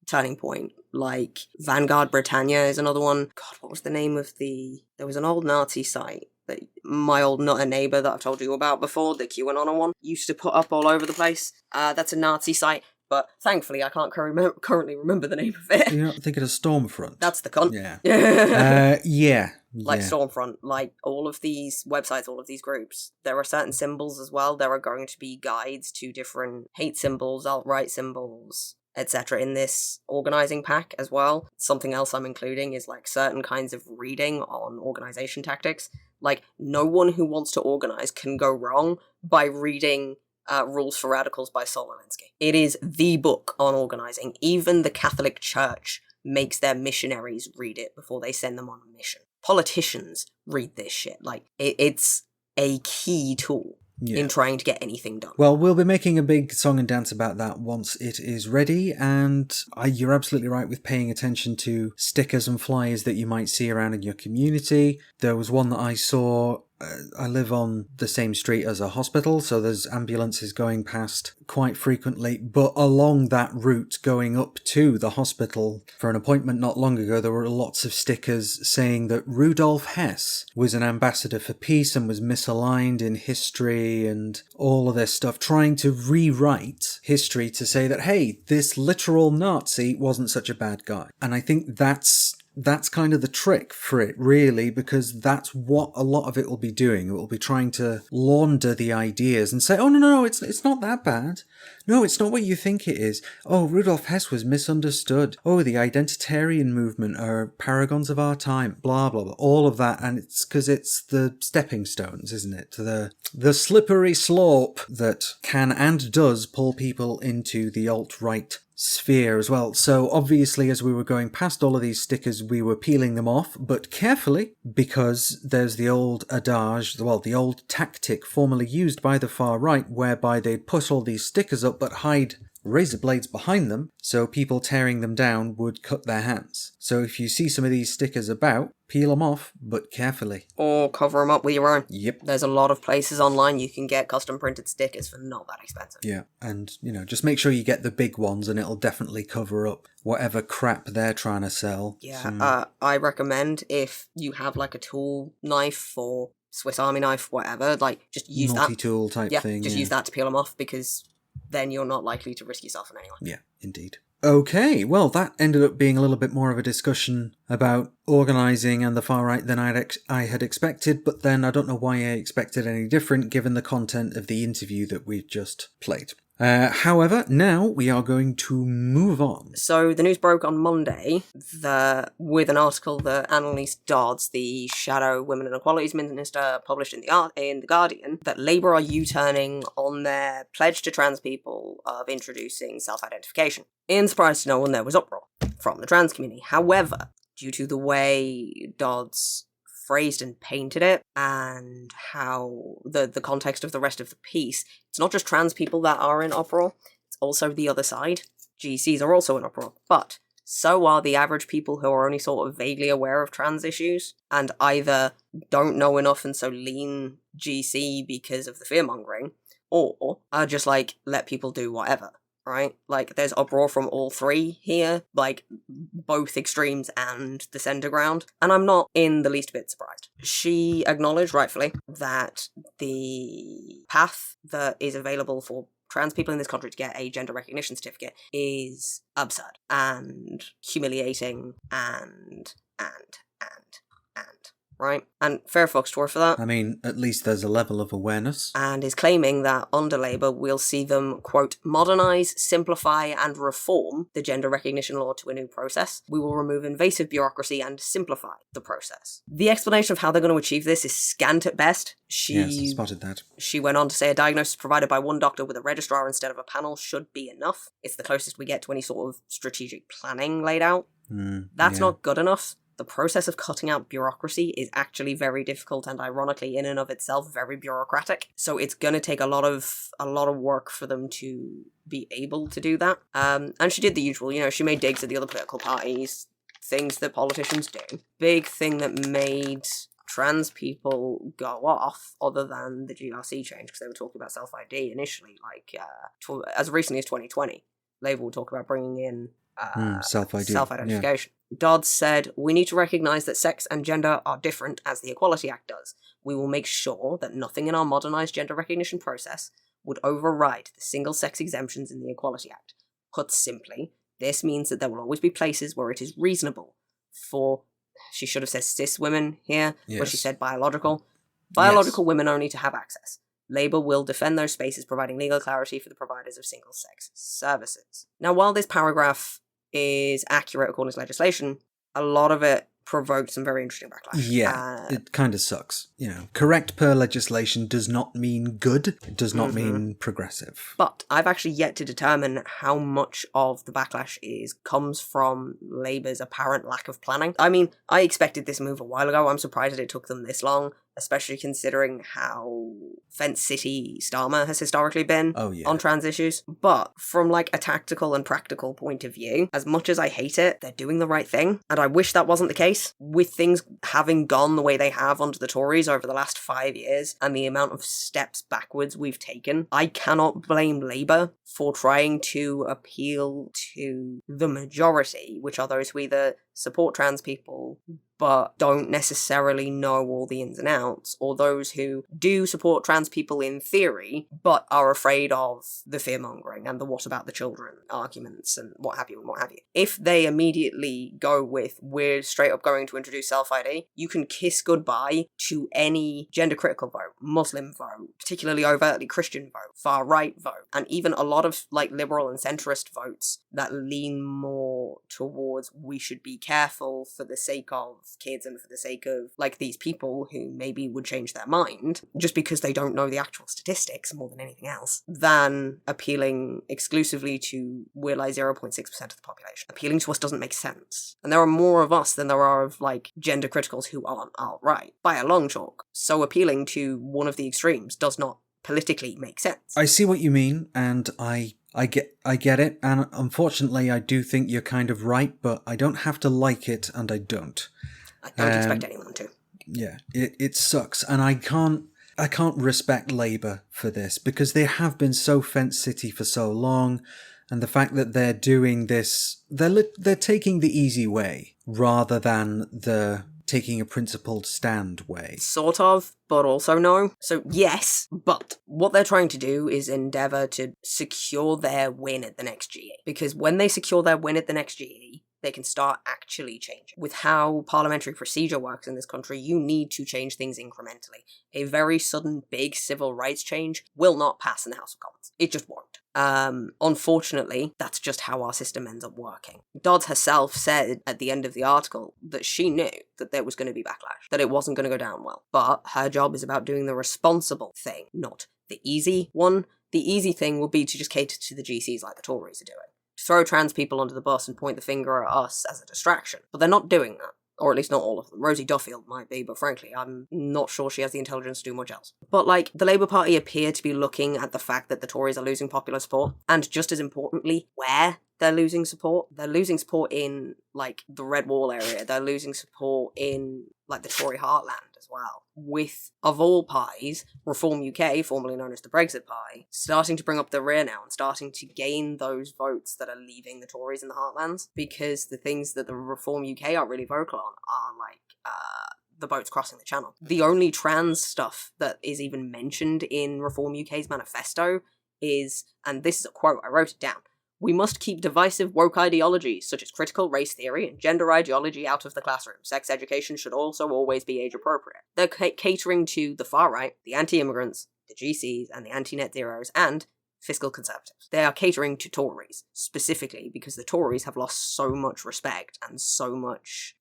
Turning Point, like Vanguard Britannia is another one. God, what was the name of there was an old Nazi site that my old nutter neighbour that I've told you about before, the QAnon one, used to put up all over the place. That's a Nazi site, but thankfully I can't currently remember the name of it. You're not thinking of Stormfront? That's the cunt. Yeah. Yeah. Like Stormfront, like all of these websites, all of these groups, there are certain symbols as well. There are going to be guides to different hate symbols, alt-right symbols, etc. in this organising pack as well. Something else I'm including is certain kinds of reading on organisation tactics. No one who wants to organise can go wrong by reading Rules for Radicals by Saul Alinsky. It is the book on organising. Even the Catholic Church makes their missionaries read it before they send them on a mission. Politicians read this shit. It's a key tool. Yeah. In trying to get anything done. Well, we'll be making a big song and dance about that once it is ready, and you're absolutely right with paying attention to stickers and flyers that you might see around in your community. There was one that I saw. I live on the same street as a hospital, so there's ambulances going past quite frequently, but along that route going up to the hospital for an appointment not long ago, there were lots of stickers saying that Rudolf Hess was an ambassador for peace and was misaligned in history and all of this stuff, trying to rewrite history to say that, hey, this literal Nazi wasn't such a bad guy. And I think that's kind of the trick for it, really, because that's what a lot of it will be doing. It will be trying to launder the ideas and say, oh, no, it's not that bad. No, it's not what you think it is. Oh, Rudolf Hess was misunderstood. Oh, the identitarian movement are paragons of our time. Blah, blah, blah. All of that. And it's because it's the stepping stones, isn't it? To the slippery slope that can and does pull people into the alt-right sphere as well. So obviously, as we were going past all of these stickers, we were peeling them off, but carefully, because there's the old adage, the old tactic formerly used by the far right, whereby they'd put all these stickers up but hide razor blades behind them, so people tearing them down would cut their hands. So if you see some of these stickers about, peel them off, but carefully. Or cover them up with your own. Yep. There's a lot of places online you can get custom printed stickers for not that expensive. Yeah, and, just make sure you get the big ones and it'll definitely cover up whatever crap they're trying to sell. Yeah, I recommend if you have a tool knife or Swiss Army knife, whatever, just use that. Multi-tool type thing. Just use that to peel them off, because then you're not likely to risk yourself in any way. Yeah, indeed. Okay, well, that ended up being a little bit more of a discussion about organising and the far right than I had expected, but then I don't know why I expected any different given the content of the interview that we've just played. However, now we are going to move on. So the news broke on Monday with an article that Annalise Dodds, the Shadow Women and Equalities Minister, published in the Guardian, that Labour are U-turning on their pledge to trans people of introducing self-identification. In surprise to no one, there was uproar from the trans community. However, due to the way Dodds phrased and painted it, and how the context of the rest of the piece, it's not just trans people that are in uproar, it's also the other side. GCs are also in uproar, but so are the average people who are only sort of vaguely aware of trans issues, and either don't know enough and so lean GC because of the fear-mongering, or are just like, let people do whatever. Right? Like, there's uproar from all three here, like, both extremes and the centre ground, and I'm not in the least bit surprised. She acknowledged, rightfully, that the path that is available for trans people in this country to get a gender recognition certificate is absurd, and humiliating, and, right? And fair fucks to her for that. I mean, at least there's a level of awareness. And is claiming that under Labour we'll see them, quote, modernise, simplify and reform the gender recognition law to a new process. We will remove invasive bureaucracy and simplify the process. The explanation of how they're going to achieve this is scant at best. Yes, I spotted that. She went on to say a diagnosis provided by one doctor with a registrar instead of a panel should be enough. It's the closest we get to any sort of strategic planning laid out. That's not good enough. The process of cutting out bureaucracy is actually very difficult and ironically in and of itself very bureaucratic. So it's going to take a lot of work for them to be able to do that. And she did the usual, she made digs at the other political parties, things that politicians do. Big thing that made trans people go off, other than the GRC change, because they were talking about self-ID initially, as recently as 2020. Labour will talk about bringing in self-identification. Yeah. Dodds said, we need to recognise that sex and gender are different, as the Equality Act does. We will make sure that nothing in our modernised gender recognition process would override the single-sex exemptions in the Equality Act. Put simply, this means that there will always be places where it is reasonable for, she should have said cis women here, but she said biological women only to have access. Labour will defend those spaces, providing legal clarity for the providers of single-sex services. Now, while this paragraph is accurate according to legislation, a lot of it provoked some very interesting backlash. Yeah, it kind of sucks. Correct per legislation does not mean good. It does not mean progressive. But I've actually yet to determine how much of the backlash comes from Labour's apparent lack of planning. I mean, I expected this move a while ago. I'm surprised that it took them this long, especially considering how Fence City Starmer has historically been on trans issues. But from a tactical and practical point of view, as much as I hate it, they're doing the right thing. And I wish that wasn't the case. With things having gone the way they have under the Tories over the last 5 years, and the amount of steps backwards we've taken, I cannot blame Labour for trying to appeal to the majority, which are those who either support trans people but don't necessarily know all the ins and outs, or those who do support trans people in theory, but are afraid of the fear-mongering and the what about the children arguments and what have you and what have you. If they immediately go with, we're straight up going to introduce self-ID, you can kiss goodbye to any gender-critical vote, Muslim vote, particularly overtly Christian vote, far-right vote, and even a lot of liberal and centrist votes that lean more towards we should be careful for the sake of kids and for the sake of these people who maybe would change their mind just because they don't know the actual statistics more than anything else, than appealing exclusively to we're 0.6% of the population. Appealing to us doesn't make sense. And there are more of us than there are of gender criticals who aren't alt-right by a long chalk. So appealing to one of the extremes does not politically make sense. I see what you mean, and I get it, and unfortunately I do think you're kind of right, but I don't have to like it, and I don't. I don't expect anyone to. Yeah, it sucks, and I can't respect Labour for this, because they have been so Fence City for so long, and the fact that they're doing this, they're taking the easy way, rather than the taking a principled stand way. Sort of, but also no. So yes, but what they're trying to do is endeavour to secure their win at the next GE. Because when they secure their win at the next GE, they can start actually changing. With how parliamentary procedure works in this country, you need to change things incrementally. A very sudden, big civil rights change will not pass in the House of Commons. It just won't. Unfortunately, that's just how our system ends up working. Dodds herself said at the end of the article that she knew that there was going to be backlash, that it wasn't going to go down well. But her job is about doing the responsible thing, not the easy one. The easy thing will be to just cater to the GCs like the Tories are doing. To throw trans people under the bus and point the finger at us as a distraction. But they're not doing that. Or at least not all of them. Rosie Duffield might be, but frankly, I'm not sure she has the intelligence to do much else. But, like, the Labour Party appear to be looking at the fact that the Tories are losing popular support, and just as importantly, where they're losing support. They're losing support in, like, the Red Wall area. They're losing support in, like, the Tory heartland as well. With, of all parties, Reform UK, formerly known as the Brexit Party, starting to bring up the rear now and starting to gain those votes that are leaving the Tories in the heartlands, because the things that the Reform UK are really vocal on are, like, the boats crossing the channel. The only trans stuff that is even mentioned in Reform UK's manifesto is, and this is a quote, I wrote it down, "We must keep divisive woke ideologies such as critical race theory and gender ideology out of the classroom. Sex education should also always be age appropriate." They're catering to the far right, the anti-immigrants, the GCs, and the anti-net zeros, and fiscal conservatives. They are catering to Tories, specifically because the Tories have lost so much respect and so much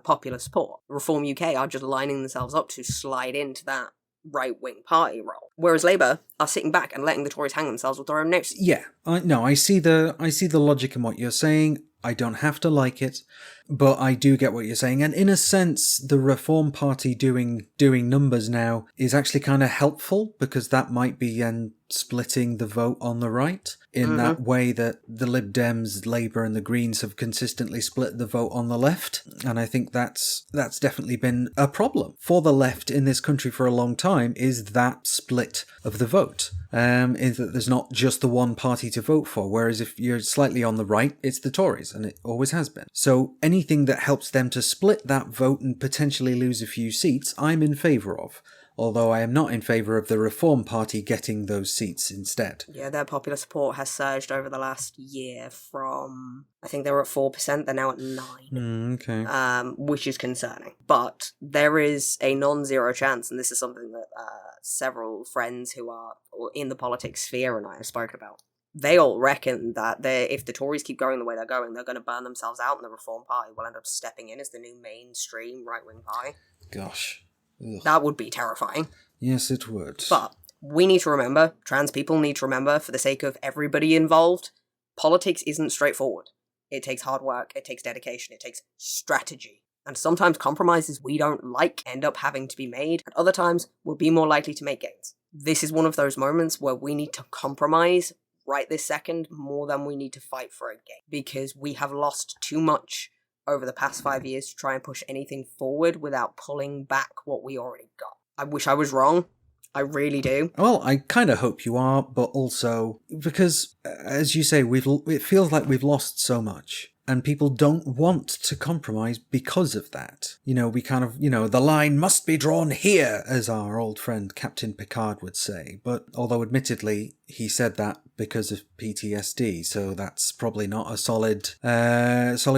popular support. Reform UK are just lining themselves up to slide into that right-wing party role, whereas Labour are sitting back and letting the Tories hang themselves with their own nooses. Yeah, I see the logic in what you're saying. I don't have to like it, but I do get what you're saying. And in a sense, the Reform Party doing numbers now is actually kind of helpful, because that might be splitting the vote on the right in that way that the Lib Dems, Labour and the Greens have consistently split the vote on the left. And I think that's definitely been a problem for the left in this country for a long time, is that split of the vote. Is that there's not just the one party to vote for, whereas if you're slightly on the right, it's the Tories, and it always has been. So anything that helps them to split that vote and potentially lose a few seats, I'm in favour of. Although I am not in favour of the Reform Party getting those seats instead. Yeah, their popular support has surged over the last year from, I think they were at 4%, they're now at 9%. Okay. Which is concerning. But there is a non-zero chance, and this is something that several friends who are in the politics sphere and I have spoken about. They all reckon that if the Tories keep going the way they're going to burn themselves out, and the Reform Party will end up stepping in as the new mainstream right-wing party. Gosh. Ugh. That would be terrifying. Yes, it would. But we need to remember, trans people need to remember, for the sake of everybody involved, politics isn't straightforward. It takes hard work, it takes dedication, it takes strategy. And sometimes compromises we don't like end up having to be made, and other times we'll be more likely to make gains. This is one of those moments where we need to compromise right this second more than we need to fight for a gain, because we have lost too much over the past 5 years to try and push anything forward without pulling back what we already got. I wish I was wrong. I really do. Well, I kind of hope you are, but also because, as you say, it feels like we've lost so much. And people don't want to compromise because of that. We kind of, the line must be drawn here, as our old friend Captain Picard would say. But although admittedly, he said that because of PTSD, so that's probably not a solid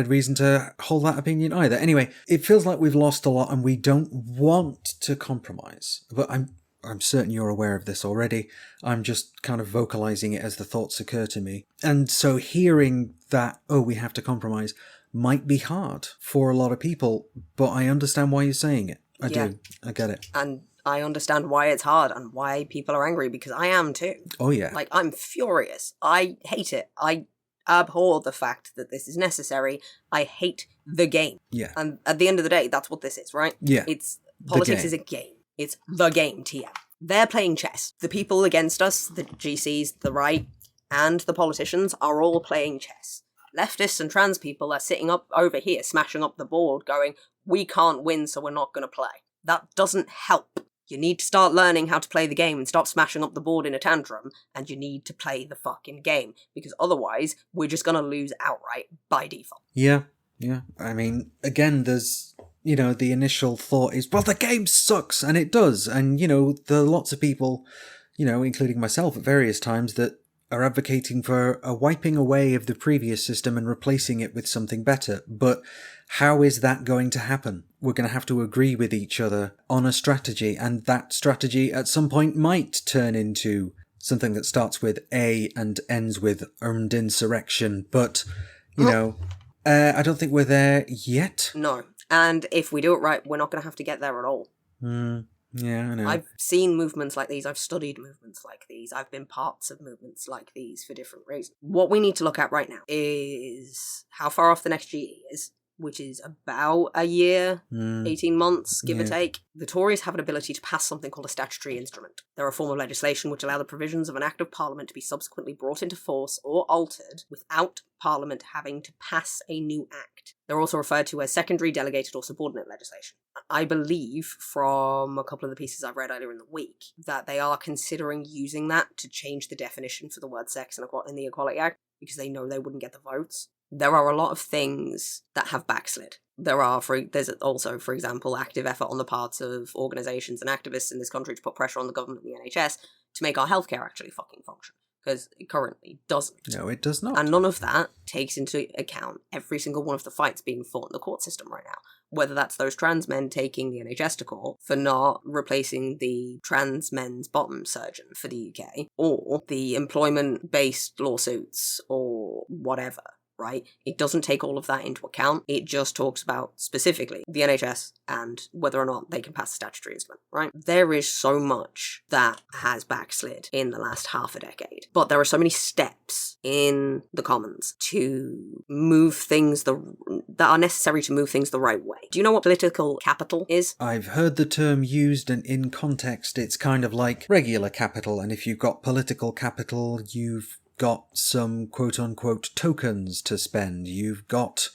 reason to hold that opinion either. Anyway, it feels like we've lost a lot and we don't want to compromise. But I'm certain you're aware of this already. I'm just kind of vocalizing it as the thoughts occur to me. And so hearing that, we have to compromise, might be hard for a lot of people, but I understand why you're saying it. I do. I get it. And I understand why it's hard and why people are angry, because I am too. Oh, yeah. Like, I'm furious. I hate it. I abhor the fact that this is necessary. I hate the game. Yeah. And at the end of the day, that's what this is, right? Yeah. Politics is a game. It's the game, TM. They're playing chess. The people against us, the GCs, the right, and the politicians are all playing chess. Leftists and trans people are sitting up over here, smashing up the board, going, we can't win, so we're not going to play. That doesn't help. You need to start learning how to play the game and stop smashing up the board in a tantrum, and you need to play the fucking game, because otherwise, we're just going to lose outright by default. Yeah. I mean, again, there's... the initial thought is, well, the game sucks, and it does. And, there are lots of people, including myself at various times, that are advocating for a wiping away of the previous system and replacing it with something better. But how is that going to happen? We're going to have to agree with each other on a strategy, and that strategy at some point might turn into something that starts with A and ends with armed insurrection. But, I don't think we're there yet. No. And if we do it right, we're not going to have to get there at all. Yeah, I know. I've seen movements like these. I've studied movements like these. I've been parts of movements like these for different reasons. What we need to look at right now is how far off the next GE is, which is about a year, 18 months, give or take. The Tories have an ability to pass something called a statutory instrument. They're a form of legislation which allow the provisions of an Act of Parliament to be subsequently brought into force or altered without Parliament having to pass a new Act. They're also referred to as secondary, delegated or subordinate legislation. I believe from a couple of the pieces I've read earlier in the week that they are considering using that to change the definition for the word sex in the Equality Act because they know they wouldn't get the votes. There are a lot of things that have backslid. There's also, for example, active effort on the parts of organisations and activists in this country to put pressure on the government and the NHS to make our healthcare actually fucking function. Because it currently doesn't. No, it does not. And none of that takes into account every single one of the fights being fought in the court system right now. Whether that's those trans men taking the NHS to court for not replacing the trans men's bottom surgeon for the UK, or the employment-based lawsuits, or whatever. Right? It doesn't take all of that into account. It just talks about specifically the NHS and whether or not they can pass a statutory instrument, right? There is so much that has backslid in the last half a decade, but there are so many steps in the Commons to move things that are necessary to move things the right way. Do you know what political capital is? I've heard the term used, and in context it's kind of like regular capital, and if you've got political capital, you've got some quote-unquote tokens to spend. You've got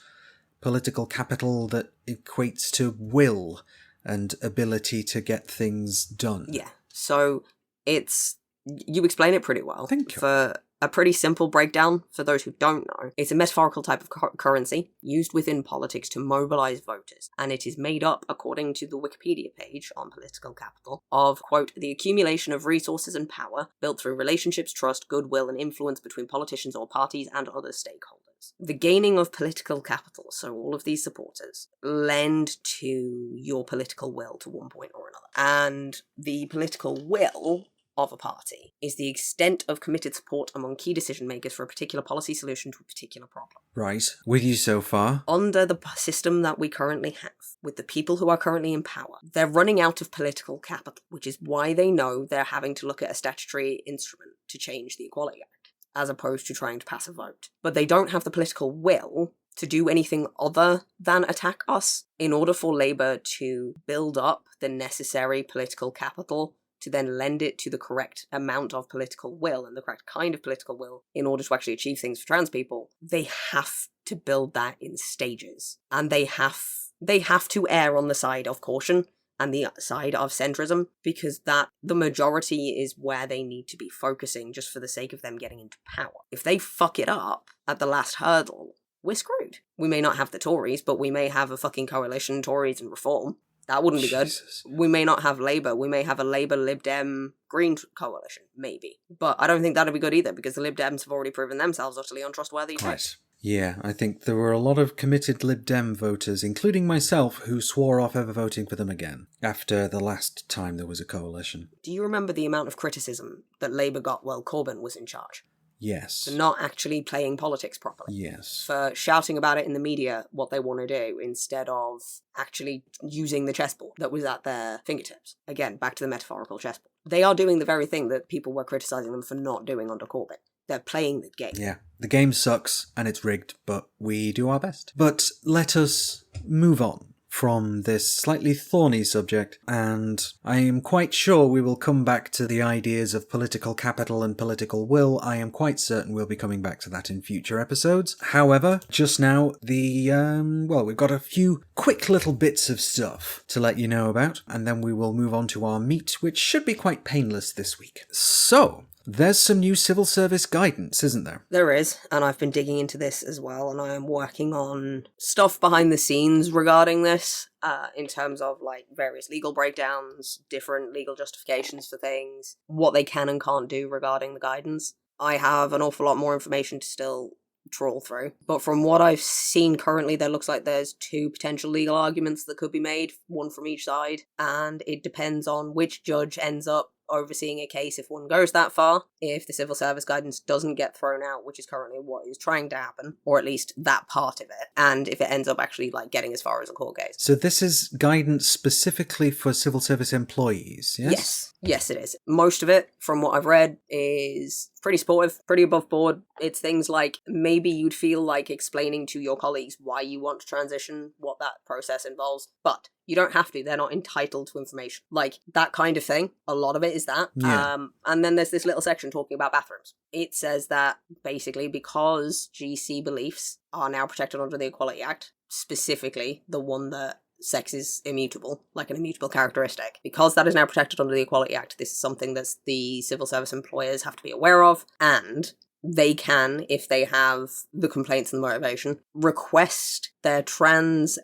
political capital that equates to will and ability to get things done. Yeah, so you explain it pretty well. Thank you. For a pretty simple breakdown, for those who don't know, it's a metaphorical type of currency used within politics to mobilize voters, and it is made up, according to the Wikipedia page on political capital, of, quote, the accumulation of resources and power built through relationships, trust, goodwill, and influence between politicians or parties and other stakeholders. The gaining of political capital, so all of these supporters, lend to your political will to one point or another. And the political will of a party is the extent of committed support among key decision makers for a particular policy solution to a particular problem. Right. With you so far. Under the system that we currently have, with the people who are currently in power, they're running out of political capital, which is why they know they're having to look at a statutory instrument to change the Equality Act, as opposed to trying to pass a vote. But they don't have the political will to do anything other than attack us in order for Labour to build up the necessary political capital to then lend it to the correct amount of political will and the correct kind of political will in order to actually achieve things for trans people. They have to build that in stages. And they have to err on the side of caution and the side of centrism, because that the majority is where they need to be focusing just for the sake of them getting into power. If they fuck it up at the last hurdle, we're screwed. We may not have the Tories, but we may have a fucking coalition, Tories and Reform. That wouldn't be good. We may not have Labour. We may have a Labour, Lib Dem, Green coalition, maybe. But I don't think that'd be good either, because the Lib Dems have already proven themselves utterly untrustworthy. Right. Yeah, I think there were a lot of committed Lib Dem voters, including myself, who swore off ever voting for them again after the last time there was a coalition. Do you remember the amount of criticism that Labour got while Corbyn was in charge? Yes. For not actually playing politics properly. Yes. For shouting about it in the media, what they want to do, instead of actually using the chessboard that was at their fingertips. Again, back to the metaphorical chessboard. They are doing the very thing that people were criticising them for not doing under Corbyn. They're playing the game. Yeah. The game sucks and it's rigged, but we do our best. But let us move on from this slightly thorny subject, and I am quite sure we will come back to the ideas of political capital and political will. I am quite certain we'll be coming back to that in future episodes. However, just now, we've got a few quick little bits of stuff to let you know about, and then we will move on to our meat, which should be quite painless this week. So, there's some new civil service guidance, isn't there? There is, and I've been digging into this as well, and I am working on stuff behind the scenes regarding this, in terms of like various legal breakdowns, different legal justifications for things, what they can and can't do regarding the guidance. I have an awful lot more information to still trawl through. But from what I've seen currently, there looks like there's 2 potential legal arguments that could be made, one from each side, and it depends on which judge ends up overseeing a case if one goes that far. If the civil service guidance doesn't get thrown out, which is currently what is trying to happen, or at least that part of it, and if it ends up actually like getting as far as a court case. So this is guidance specifically for civil service employees, yes? Yes, it is. Most of it, from what I've read, is pretty supportive, pretty above board. It's things like maybe you'd feel like explaining to your colleagues why you want to transition, what that process involves, but you don't have to. They're not entitled to information. Like, that kind of thing. A lot of it is that. Yeah. And then there's this little section talking about bathrooms. It says that, basically, because GC beliefs are now protected under the Equality Act, specifically the one that sex is immutable, like an immutable characteristic. Because that is now protected under the Equality Act, this is something that the civil service employers have to be aware of, and they can, if they have the complaints and the motivation, request their trans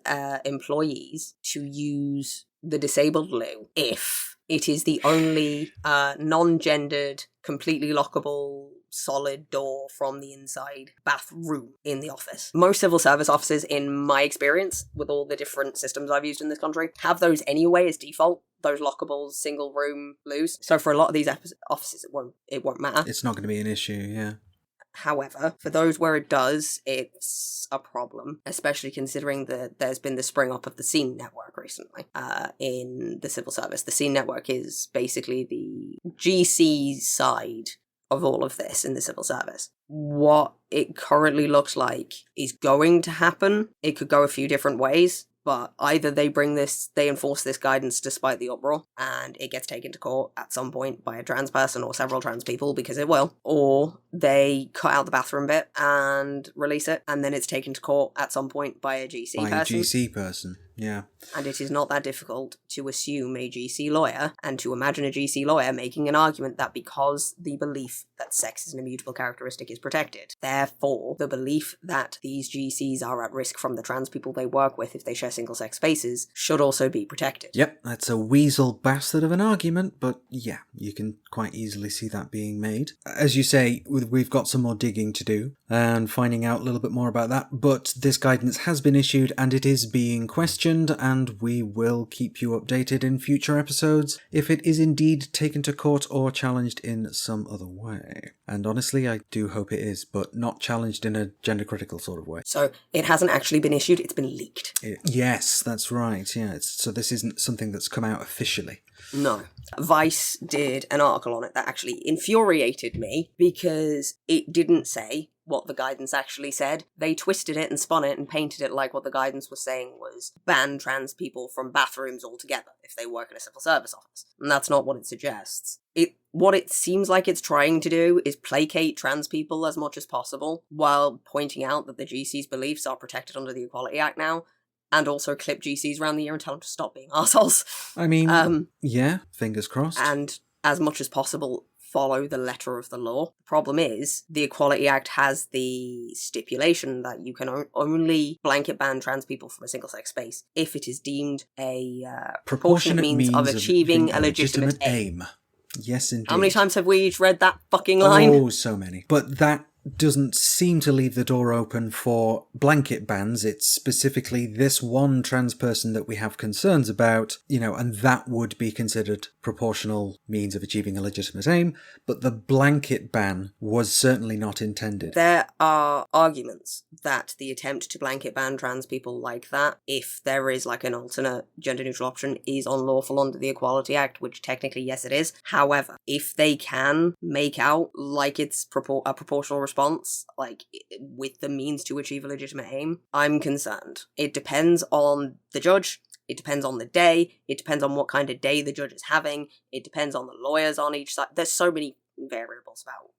employees to use the disabled loo if it is the only non-gendered, completely lockable, solid door from the inside bathroom in the office. Most civil service offices, in my experience, with all the different systems I've used in this country, have those anyway as default. Those lockable single room loos. So for a lot of these offices, it won't matter. It's not going to be an issue, yeah. However, for those where it does, it's a problem, especially considering that there's been the spring up of the Scene Network recently in the civil service. The Scene Network is basically the GC side of all of this in the civil service. What it currently looks like is going to happen. It could go a few different ways, but either they enforce this guidance despite the uproar, and it gets taken to court at some point by a trans person or several trans people, because it will, or they cut out the bathroom bit and release it, and then it's taken to court at some point by a GC person. By a GC person, yeah. And it is not that difficult to assume a GC lawyer, and to imagine a GC lawyer making an argument that because the belief that sex is an immutable characteristic is protected, therefore the belief that these GCs are at risk from the trans people they work with if they share single-sex spaces should also be protected. Yep, that's a weasel bastard of an argument, but yeah, you can quite easily see that being made. As you say, we've got some more digging to do and finding out a little bit more about that, but this guidance has been issued and it is being questioned, and we will keep you updated in future episodes if it is indeed taken to court or challenged in some other way. And honestly, I do hope it is, but not challenged in a gender-critical sort of way. So it hasn't actually been issued, it's been leaked. Yes, that's right, yeah. So this isn't something that's come out officially. No. Vice did an article on it that actually infuriated me because it didn't say what the guidance actually said. They twisted it and spun it and painted it like what the guidance was saying was ban trans people from bathrooms altogether if they work in a civil service office. And that's not what it suggests. What it seems like it's trying to do is placate trans people as much as possible while pointing out that the GC's beliefs are protected under the Equality Act now, and also clip GCs around the ear and tell them to stop being arseholes. I mean, yeah, fingers crossed. And as much as possible, follow the letter of the law. The problem is, the Equality Act has the stipulation that you can only blanket ban trans people from a single-sex space if it is deemed a proportionate means of achieving a legitimate aim. Yes, indeed. How many times have we each read that fucking line? Oh, so many. But that doesn't seem to leave the door open for blanket bans. It's specifically this one trans person that we have concerns about, and that would be considered proportional means of achieving a legitimate aim, but the blanket ban was certainly not intended. There are arguments that the attempt to blanket ban trans people like that, if there is like an alternate gender-neutral option, is unlawful under the Equality Act, which technically, yes, it is. However, if they can make out like it's a proportional response, like with the means to achieve a legitimate aim, I'm concerned. It depends on the judge, it depends on the day, it depends on what kind of day the judge is having, it depends on the lawyers on each side. There's so many variables about,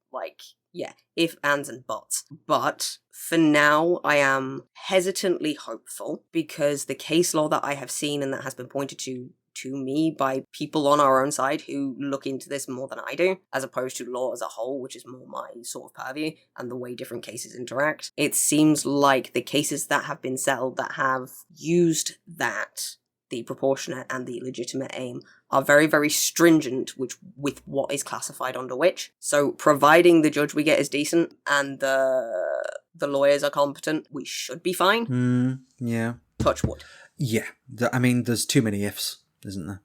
if, ands, and buts. But for now, I am hesitantly hopeful because the case law that I have seen and that has been pointed to me by people on our own side who look into this more than I do, as opposed to law as a whole, which is more my sort of purview, and the way different cases interact. It seems like the cases that have been settled that have used that, the proportionate and the legitimate aim, are very, very stringent with what is classified under which. So providing the judge we get is decent and the lawyers are competent, we should be fine. Yeah. Touch wood. Yeah. I mean, there's too many ifs, isn't there?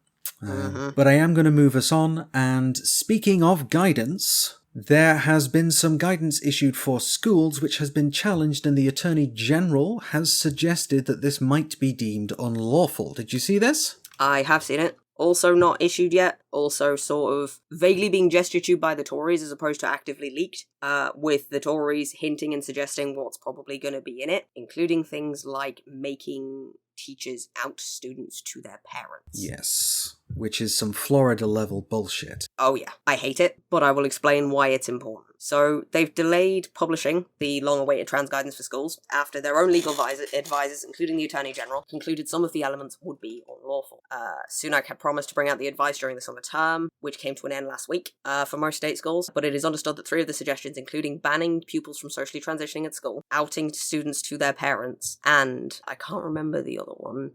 But I am going to move us on. And speaking of guidance, there has been some guidance issued for schools which has been challenged, and the Attorney General has suggested that this might be deemed unlawful. Did you see this? I have seen it. Also not issued yet. Also sort of vaguely being gestured to by the Tories as opposed to actively leaked, with the Tories hinting and suggesting what's probably going to be in it, including things like making teachers out students to their parents. Yes, which is some Florida-level bullshit. Oh yeah, I hate it, but I will explain why it's important. So they've delayed publishing the long-awaited trans guidance for schools after their own legal advisors, including the Attorney General, concluded some of the elements would be unlawful. Sunak had promised to bring out the advice during the summer term, which came to an end last week for most state schools, but it is understood that 3 of the suggestions, including banning pupils from socially transitioning at school, outing students to their parents, and I can't remember the other one,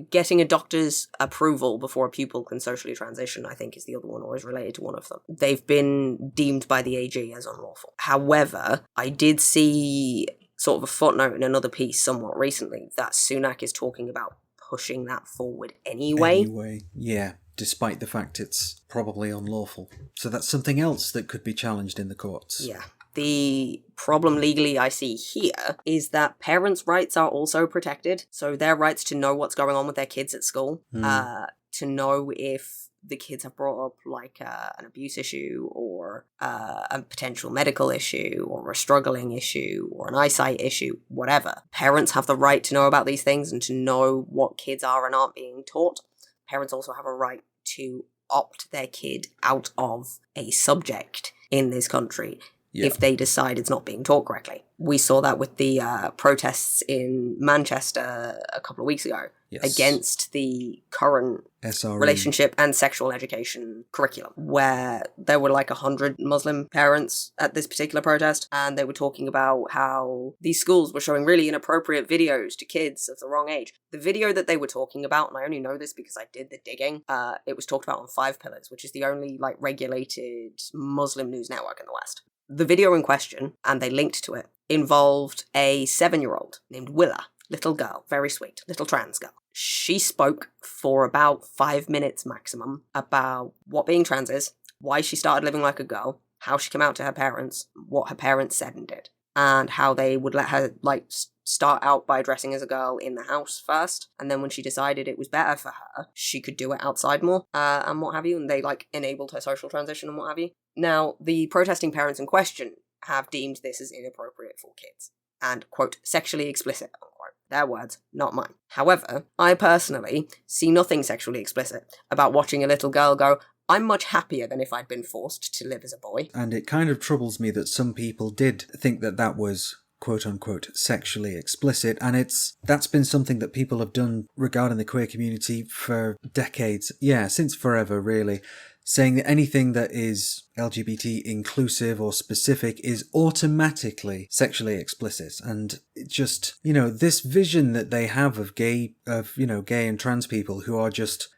getting a doctor's approval before a pupil can socially transition, I think is the other one, or is related to one of them. They've been deemed by the AG as unlawful. However, I did see sort of a footnote in another piece somewhat recently that Sunak is talking about pushing that forward anyway. Yeah, despite the fact it's probably unlawful. So that's something else that could be challenged in the courts. Yeah. The problem legally I see here is that parents' rights are also protected. So their rights to know what's going on with their kids at school, to know if the kids have brought up like an abuse issue or a potential medical issue or a struggling issue or an eyesight issue, whatever. Parents have the right to know about these things and to know what kids are and aren't being taught. Parents also have a right to opt their kid out of a subject in this country. Yeah. If they decide it's not being taught correctly. We saw that with the protests in Manchester a couple of weeks ago against the current SRE. Relationship and sexual education curriculum, where there were like 100 Muslim parents at this particular protest, and they were talking about how these schools were showing really inappropriate videos to kids of the wrong age. The video that they were talking about, and I only know this because I did the digging, it was talked about on 5 Pillars, which is the only like regulated Muslim news network in the West. The video in question, and they linked to it, involved a 7-year-old named Willa, little girl, very sweet, little trans girl. She spoke for about 5 minutes maximum about what being trans is, why she started living like a girl, how she came out to her parents, what her parents said and did, and how they would let her like start out by dressing as a girl in the house first, and then when she decided it was better for her, she could do it outside more, and what have you, and they like enabled her social transition and what have you. Now, the protesting parents in question have deemed this as inappropriate for kids, and, quote, sexually explicit, unquote. Their words, not mine. However, I personally see nothing sexually explicit about watching a little girl go, I'm much happier than if I'd been forced to live as a boy. And it kind of troubles me that some people did think that that was quote-unquote sexually explicit, and that's been something that people have done regarding the queer community for decades. Yeah, since forever, really. Saying that anything that is LGBT inclusive or specific is automatically sexually explicit. And it just, this vision that they have of gay and trans people who are just,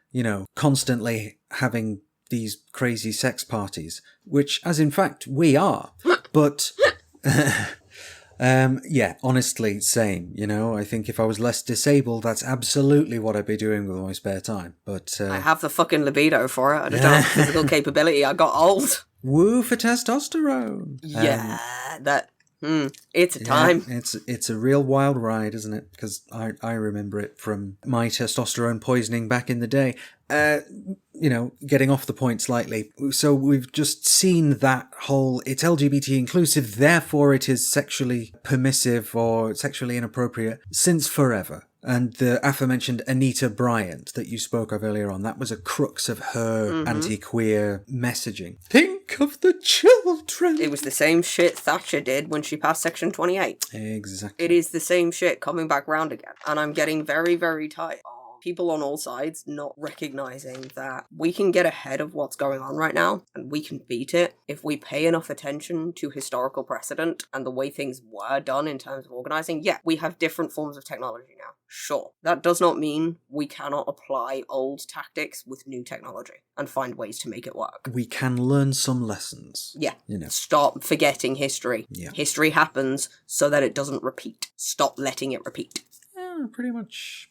constantly having these crazy sex parties, which, as in fact, we are. But... honestly, same. I think if I was less disabled, that's absolutely what I'd be doing with my spare time. But I have the fucking libido for it. I just don't have the physical capability. I got old. Woo for testosterone. It's a time. It's a real wild ride, isn't it? Because I remember it from my testosterone poisoning back in the day. Getting off the point slightly. So we've just seen that whole, it's LGBT inclusive, therefore it is sexually permissive or sexually inappropriate since forever. And the aforementioned Anita Bryant that you spoke of earlier on, that was a crux of her anti-queer messaging. Think of the children! It was the same shit Thatcher did when she passed Section 28. Exactly. It is the same shit coming back round again. And I'm getting very, very tired of people on all sides not recognizing that we can get ahead of what's going on right now, and we can beat it if we pay enough attention to historical precedent and the way things were done in terms of organizing. Yeah, we have different forms of technology now. Sure. That does not mean we cannot apply old tactics with new technology and find ways to make it work. We can learn some lessons. Yeah. You know. Stop forgetting history. Yeah. History happens so that it doesn't repeat. Stop letting it repeat. Yeah, pretty much.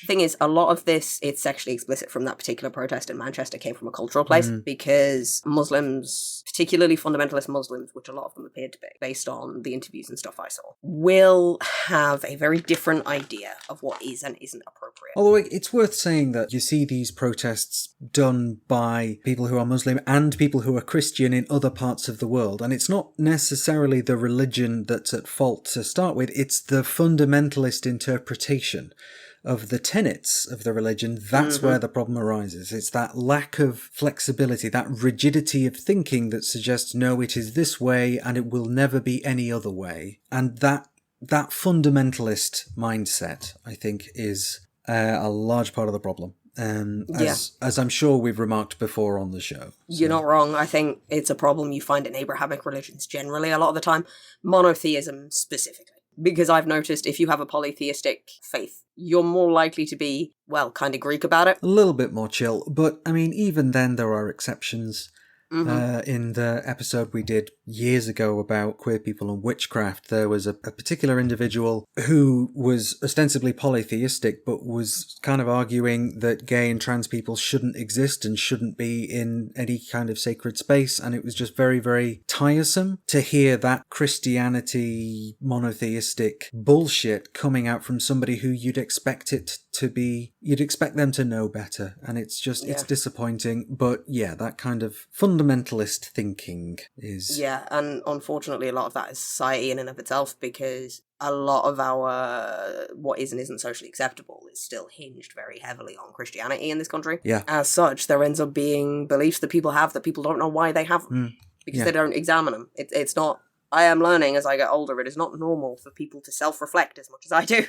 Thing is, a lot of this, it's sexually explicit from that particular protest in Manchester, came from a cultural place, because Muslims, particularly fundamentalist Muslims, which a lot of them appeared to be, based on the interviews and stuff I saw, will have a very different idea of what is and isn't appropriate. Although it's worth saying that you see these protests done by people who are Muslim and people who are Christian in other parts of the world, and it's not necessarily the religion that's at fault to start with, it's the fundamentalist interpretation of the tenets of the religion. That's where the problem arises. It's that lack of flexibility, that rigidity of thinking that suggests, no, it is this way and it will never be any other way. And that fundamentalist mindset, I think, is a large part of the problem. As I'm sure we've remarked before on the show. So. You're not wrong. I think it's a problem you find in Abrahamic religions generally a lot of the time. Monotheism specifically. Because I've noticed if you have a polytheistic faith, you're more likely to be, well, kind of Greek about it. A little bit more chill. But, I mean, even then there are exceptions. In the episode we did years ago about queer people and witchcraft, there was a particular individual who was ostensibly polytheistic, but was kind of arguing that gay and trans people shouldn't exist and shouldn't be in any kind of sacred space. And it was just very, very tiresome to hear that Christianity monotheistic bullshit coming out from somebody who you'd expect it to be, you'd expect them to know better. And it's just, it's disappointing. But yeah, that kind of fundamentalist thinking is... Yeah, and unfortunately a lot of that is society in and of itself, because a lot of our what is and isn't socially acceptable is still hinged very heavily on Christianity in this country. Yeah. As such, there ends up being beliefs that people have that people don't know why they have them, because they don't examine them. It's not... I am learning as I get older, it is not normal for people to self-reflect as much as I do.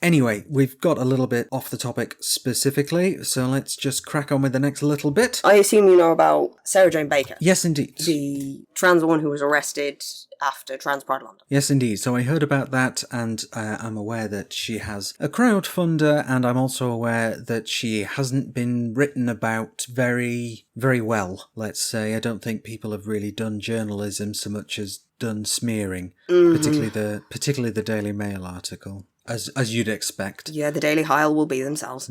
Anyway, we've got a little bit off the topic specifically, so let's just crack on with the next little bit. I assume you know about Sarah Jane Baker. Yes, indeed. The trans woman who was arrested after Trans Pride London. Yes, indeed. So I heard about that, and I'm aware that she has a crowdfunder, and I'm also aware that she hasn't been written about very, very well, let's say. I don't think people have really done journalism so much as done smearing, particularly the Daily Mail article, as you'd expect. Yeah, the Daily Heil will be themselves.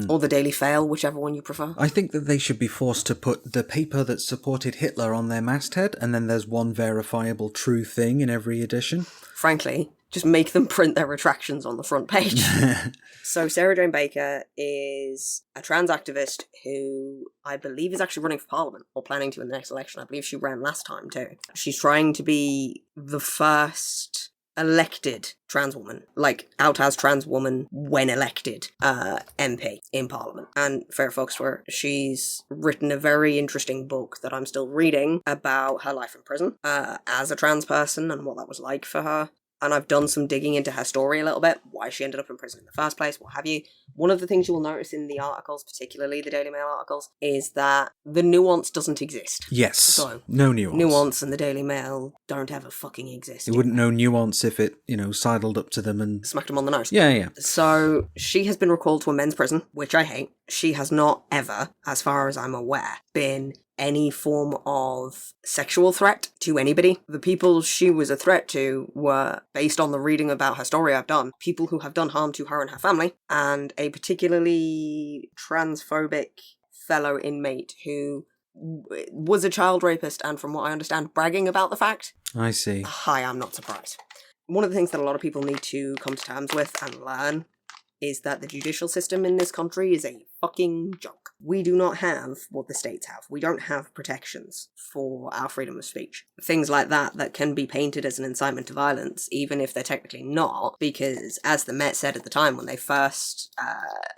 Or the Daily Fail, whichever one you prefer. I think that they should be forced to put the paper that supported Hitler on their masthead, and then there's one verifiable true thing in every edition. Frankly, just make them print their retractions on the front page. So Sarah Jane Baker is a trans activist who I believe is actually running for Parliament, or planning to in the next election. I believe she ran last time too. She's trying to be the first elected trans woman, like out as trans woman when elected MP in Parliament. And fair folks for her, she's written a very interesting book that I'm still reading about her life in prison as a trans person and what that was like for her. And I've done some digging into her story a little bit, why she ended up in prison in the first place, what have you. One of the things you will notice in the articles, particularly the Daily Mail articles, is that the nuance doesn't exist. Yes, So, no nuance. Nuance and the Daily Mail don't ever fucking exist. You wouldn't know nuance if it, sidled up to them and... Smacked them on the nose. Yeah. So, she has been recalled to a men's prison, which I hate. She has not ever, as far as I'm aware, been any form of sexual threat to anybody. The people she was a threat to were, based on the reading about her story I've done, people who have done harm to her and her family, and a particularly transphobic fellow inmate who was a child rapist and, from what I understand, bragging about the fact. I see. Hi, I'm not surprised. One of the things that a lot of people need to come to terms with and learn is that the judicial system in this country is a fucking joke. We do not have what the states have. We don't have protections for our freedom of speech. Things like that can be painted as an incitement to violence, even if they're technically not, because as the Met said at the time when they first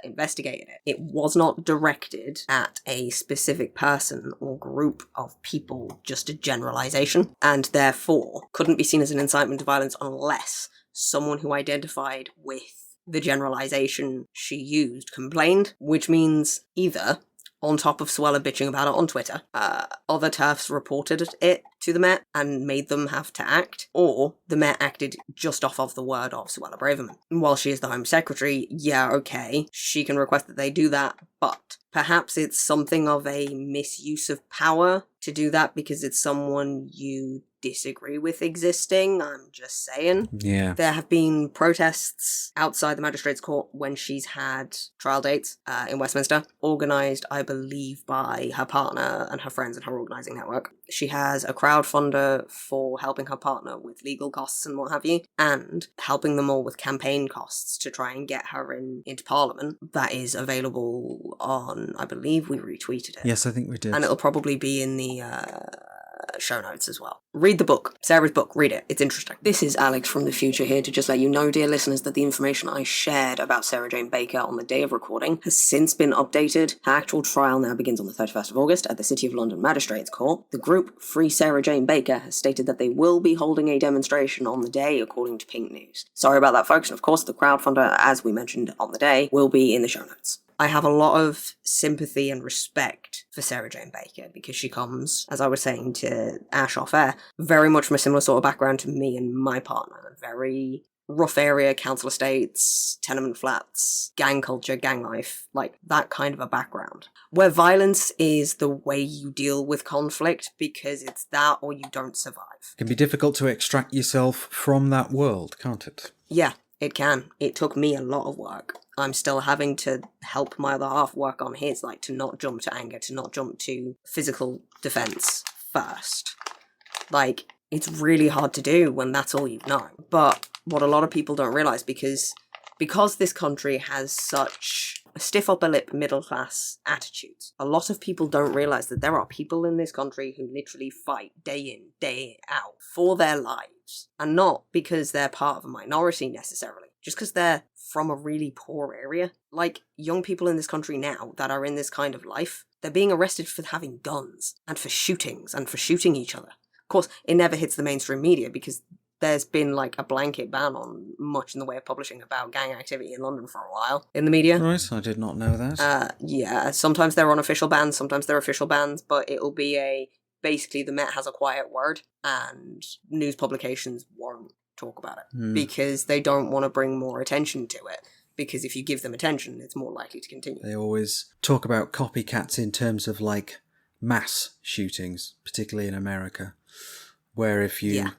investigated it was not directed at a specific person or group of people, just a generalization, and therefore couldn't be seen as an incitement to violence unless someone who identified with the generalization she used complained, which means either, on top of Suella bitching about it on Twitter, other TERFs reported it to the Met and made them have to act, or the Met acted just off of the word of Suella Braverman. While she is the Home Secretary, yeah, okay, she can request that they do that, but perhaps it's something of a misuse of power to do that because it's someone you disagree with existing. I'm just saying. Yeah. There have been protests outside the Magistrates' Court when she's had trial dates in Westminster, organised, I believe, by her partner and her friends in her organising network. She has a crowdfunder for helping her partner with legal costs and what have you, and helping them all with campaign costs to try and get her into Parliament. That is available on, I believe we retweeted it. Yes, I think we did. And it'll probably be in the show notes as well. Read the book. Sarah's book. Read it. It's interesting. This is Alex from the future here to just let you know, dear listeners, that the information I shared about Sarah Jane Baker on the day of recording has since been updated. Her actual trial now begins on the 31st of August at the City of London Magistrates Court. The group Free Sarah Jane Baker has stated that they will be holding a demonstration on the day, according to Pink News. Sorry about that, folks, and of course the crowdfunder, as we mentioned on the day, will be in the show notes. I have a lot of sympathy and respect for Sarah Jane Baker because she comes, as I was saying to Ash off air, very much from a similar sort of background to me and my partner. Very rough area, council estates, tenement flats, gang culture, gang life, like that kind of a background. Where violence is the way you deal with conflict because it's that or you don't survive. It can be difficult to extract yourself from that world, can't it? Yeah, it can. It took me a lot of work. I'm still having to help my other half work on his, like, to not jump to anger, to not jump to physical defense first. Like, it's really hard to do when that's all you've known. But what a lot of people don't realise, because this country has such a stiff upper lip middle class attitudes, a lot of people don't realise that there are people in this country who literally fight day in, day out for their lives. And not because they're part of a minority necessarily, just because they're from a really poor area. Like, young people in this country now that are in this kind of life, they're being arrested for having guns and for shootings and for shooting each other. Of course, it never hits the mainstream media because there's been like a blanket ban on much in the way of publishing about gang activity in London for a while in the media. Right, I did not know that. Yeah, sometimes they're unofficial bans, sometimes they're official bans, but it'll be basically the Met has a quiet word and news publications won't talk about it because they don't want to bring more attention to it. Because if you give them attention, it's more likely to continue. They always talk about copycats in terms of like mass shootings, particularly in America, where if you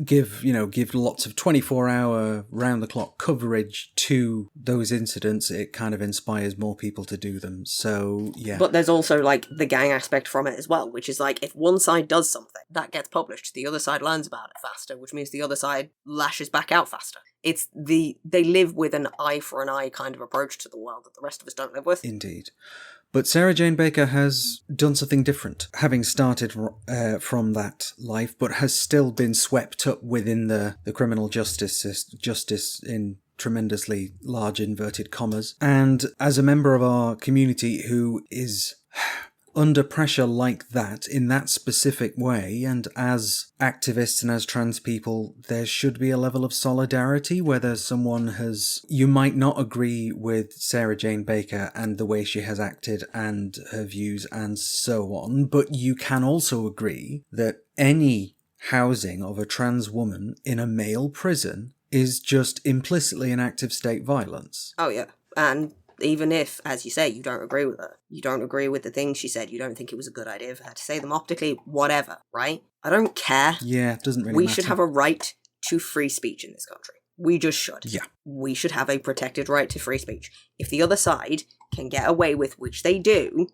give lots of 24-hour round-the-clock coverage to those incidents, it kind of inspires more people to do them. So, yeah. But there's also, like, the gang aspect from it as well, which is, like, if one side does something, that gets published, the other side learns about it faster, which means the other side lashes back out faster. They live with an eye for an eye kind of approach to the world that the rest of us don't live with. Indeed. But Sarah Jane Baker has done something different, having started from that life, but has still been swept up within the criminal justice in tremendously large inverted commas. And as a member of our community who is under pressure like that, in that specific way, and as activists and as trans people, there should be a level of solidarity, whether someone you might not agree with Sarah Jane Baker and the way she has acted and her views and so on, but you can also agree that any housing of a trans woman in a male prison is just implicitly an act of state violence. Oh yeah, and even if, as you say, you don't agree with her, you don't agree with the things she said, you don't think it was a good idea for her to say them optically, whatever, right? I don't care. Yeah, it doesn't really We matter. should have a right to free speech in this country. We just should. Yeah. We should have a protected right to free speech. If the other side can get away with, which they do,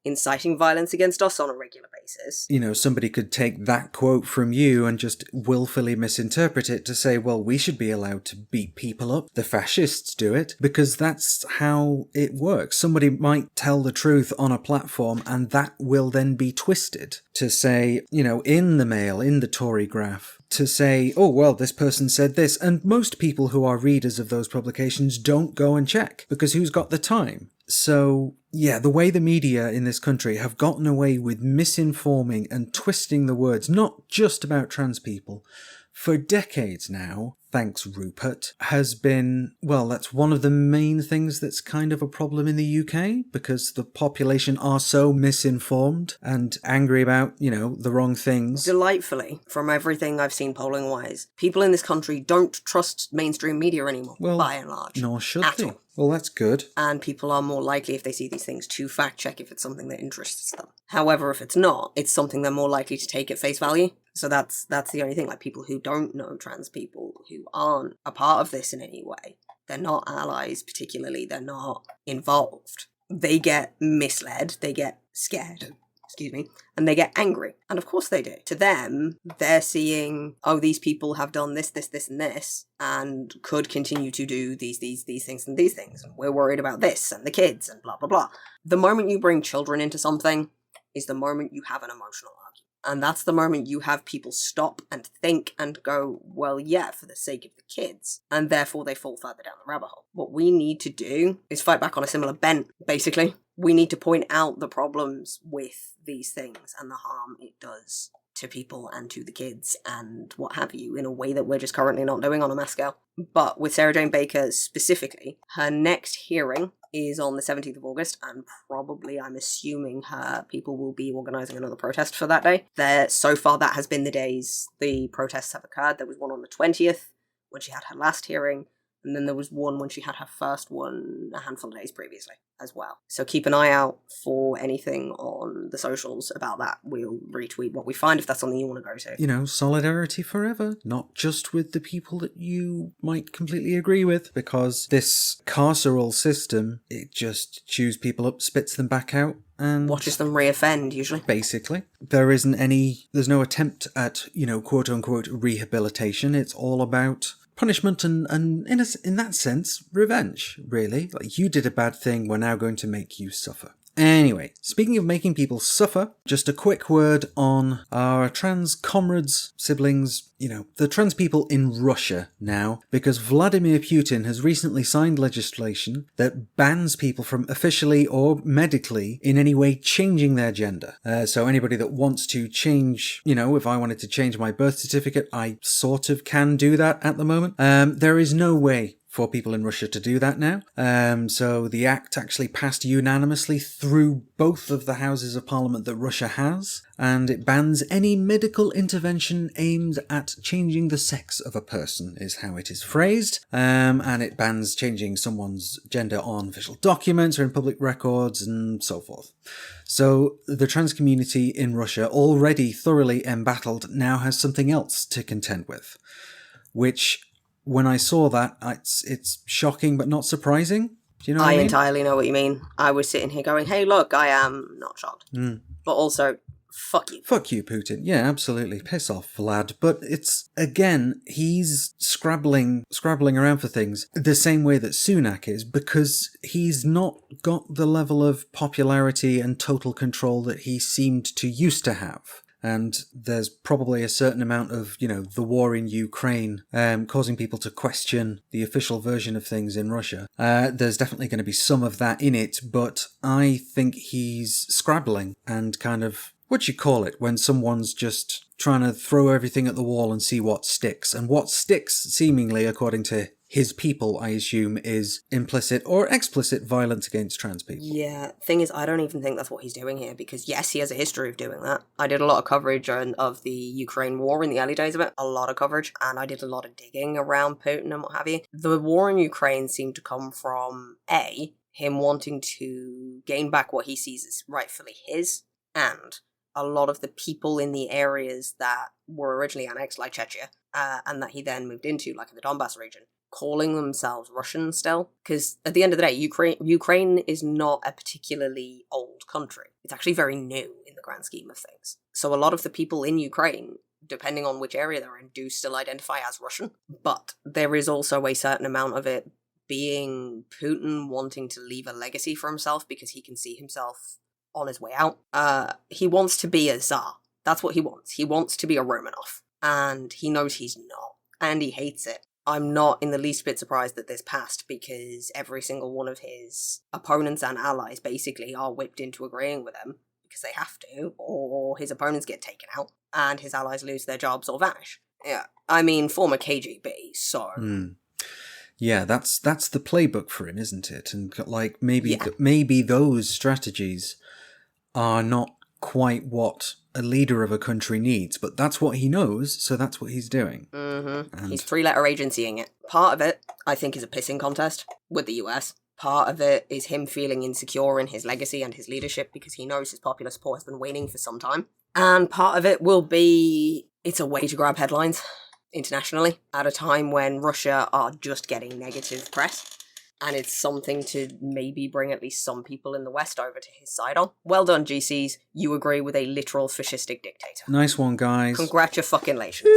inciting violence against us on a regular basis. You know, somebody could take that quote from you and just willfully misinterpret it to say, well, we should be allowed to beat people up. The fascists do it, because that's how it works. Somebody might tell the truth on a platform and that will then be twisted to say, you know, in the Mail, in the Tory graph, to say, oh, well, this person said this. And most people who are readers of those publications don't go and check, because who's got the time? So, yeah, the way the media in this country have gotten away with misinforming and twisting the words, not just about trans people, for decades now, thanks Rupert, has been, well, that's one of the main things that's kind of a problem in the UK, because the population are so misinformed and angry about, the wrong things. Delightfully, from everything I've seen polling-wise, people in this country don't trust mainstream media anymore, by and large. Nor should at they. all. Well, that's good. And people are more likely, if they see these things, to fact-check if it's something that interests them. However, if it's not, it's something they're more likely to take at face value. So that's the only thing. Like, people who don't know trans people, who aren't a part of this in any way, they're not allies particularly, they're not involved. They get misled, they get scared, and they get angry. And of course they do. To them, they're seeing, oh, these people have done this, and this, and could continue to do these things and these things. And we're worried about this, and the kids, and blah, blah, blah. The moment you bring children into something is the moment you have an emotional argument. And that's the moment you have people stop and think and go, well, yeah, for the sake of the kids. And therefore they fall further down the rabbit hole. What we need to do is fight back on a similar bent, basically. We need to point out the problems with these things and the harm it does to people and to the kids and what have you, in a way that we're just currently not doing on a mass scale. But with Sarah Jane Baker specifically, her next hearing is on the 17th of August, and probably, I'm assuming, her people will be organising another protest for that day. So far, that has been the days the protests have occurred. There was one on the 20th, when she had her last hearing, and then there was one when she had her first one a handful of days previously as well. So keep an eye out for anything on the socials about that. We'll retweet what we find if that's something you want to go to. Solidarity forever, not just with the people that you might completely agree with, because this carceral system, it just chews people up, spits them back out, and watches them reoffend, usually. Basically. There's no attempt at, quote unquote rehabilitation. It's all about punishment and in that sense, revenge, really. Like, you did a bad thing, we're now going to make you suffer. Anyway, speaking of making people suffer, just a quick word on our trans comrades, siblings, the trans people in Russia now, because Vladimir Putin has recently signed legislation that bans people from officially or medically in any way changing their gender. So anybody that wants to change, if I wanted to change my birth certificate, I sort of can do that at the moment. There is no way for people in Russia to do that now. So the act actually passed unanimously through both of the houses of parliament that Russia has, and it bans any medical intervention aimed at changing the sex of a person, is how it is phrased. And it bans changing someone's gender on official documents or in public records and so forth. So the trans community in Russia, already thoroughly embattled, now has something else to contend with, which, when I saw that, it's shocking but not surprising. Do you know what I mean? I entirely know what you mean. I was sitting here going, hey, look, I am not shocked. But also, fuck you. Fuck you, Putin. Yeah, absolutely. Piss off, Vlad. But it's, again, he's scrabbling around for things the same way that Sunak is, because he's not got the level of popularity and total control that he seemed to used to have. And there's probably a certain amount of, the war in Ukraine causing people to question the official version of things in Russia. There's definitely going to be some of that in it, but I think he's scrabbling and kind of, what you call it, when someone's just trying to throw everything at the wall and see what sticks. And what sticks, seemingly, according to his people, I assume, is implicit or explicit violence against trans people. Yeah, thing is, I don't even think that's what he's doing here, because yes, he has a history of doing that. I did a lot of coverage of the Ukraine war in the early days of it, a lot of coverage, and I did a lot of digging around Putin and what have you. The war in Ukraine seemed to come from, A, him wanting to gain back what he sees as rightfully his, and a lot of the people in the areas that were originally annexed, like Chechnya, and that he then moved into, like in the Donbass region, calling themselves Russian still. Because at the end of the day, Ukraine is not a particularly old country. It's actually very new in the grand scheme of things. So a lot of the people in Ukraine, depending on which area they're in, do still identify as Russian. But there is also a certain amount of it being Putin wanting to leave a legacy for himself, because he can see himself on his way out. He wants to be a Tsar. That's what he wants. He wants to be a Romanov. And he knows he's not. And he hates it. I'm not in the least bit surprised that this passed, because every single one of his opponents and allies basically are whipped into agreeing with him, because they have to, or his opponents get taken out, and his allies lose their jobs or vanish. Yeah. I mean, former KGB, so... Yeah, that's the playbook for him, isn't it? And like maybe Yeah. maybe those strategies are not quite what a leader of a country needs, but that's what he knows, so that's what he's doing. Mm-hmm. He's three-letter agencying it. Part of it, I think, is a pissing contest with the US. Part of it is him feeling insecure in his legacy and his leadership because he knows his popular support has been waning for some time. And part of it will be it's a way to grab headlines internationally at a time when Russia are just getting negative press. And it's something to maybe bring at least some people in the West over to his side on. Well done, GCs. You agree with a literal fascistic dictator. Nice one, guys. Congratulations.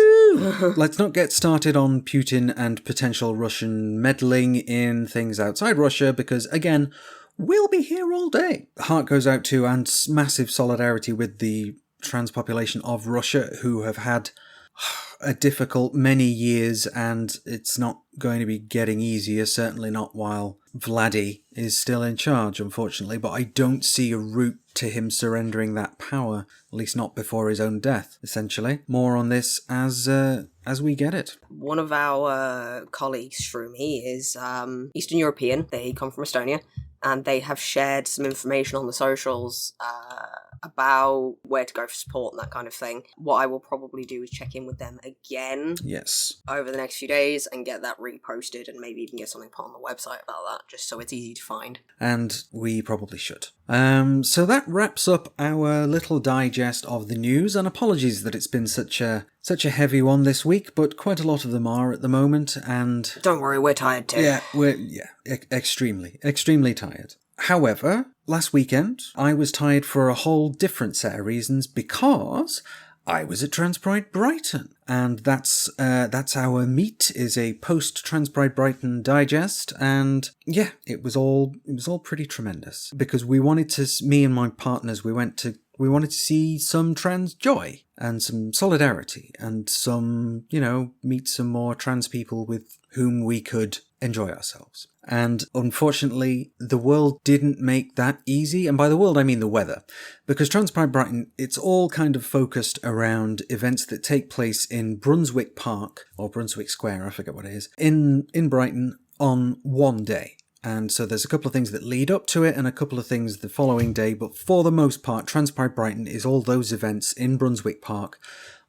Let's not get started on Putin and potential Russian meddling in things outside Russia, because, again, we'll be here all day. Heart goes out to and massive solidarity with the trans population of Russia, who have had a difficult many years, and it's not going to be getting easier, certainly not while Vladdy is still in charge, unfortunately, but I don't see a route to him surrendering that power, at least not before his own death, essentially. More on this as we get it. One of our colleagues, Shroomy, is Eastern European. They come from Estonia, and they have shared some information on the socials about where to go for support and that kind of thing. What I will probably do is check in with them again over the next few days and get that reposted, and maybe even get something put on the website about that, just so it's easy to find. And we probably should. So that wraps up our little digest of the news, and apologies that it's been such a heavy one this week, but quite a lot of them are at the moment, and... Don't worry, we're tired too. Yeah, extremely tired. However, last weekend, I was tired for a whole different set of reasons, because I was at Trans Pride Brighton. And that's our meet, is a post-Trans Pride Brighton digest, and yeah, it was all pretty tremendous. Because me and my partners, we wanted to see some trans joy and some solidarity and some, meet some more trans people with whom we could enjoy ourselves. And unfortunately, the world didn't make that easy. And by the world, I mean the weather. Because Trans Pride Brighton, it's all kind of focused around events that take place in Brunswick Park, or Brunswick Square, I forget what it is, in Brighton on one day. And so there's a couple of things that lead up to it and a couple of things the following day. But for the most part, Trans Pride Brighton is all those events in Brunswick Park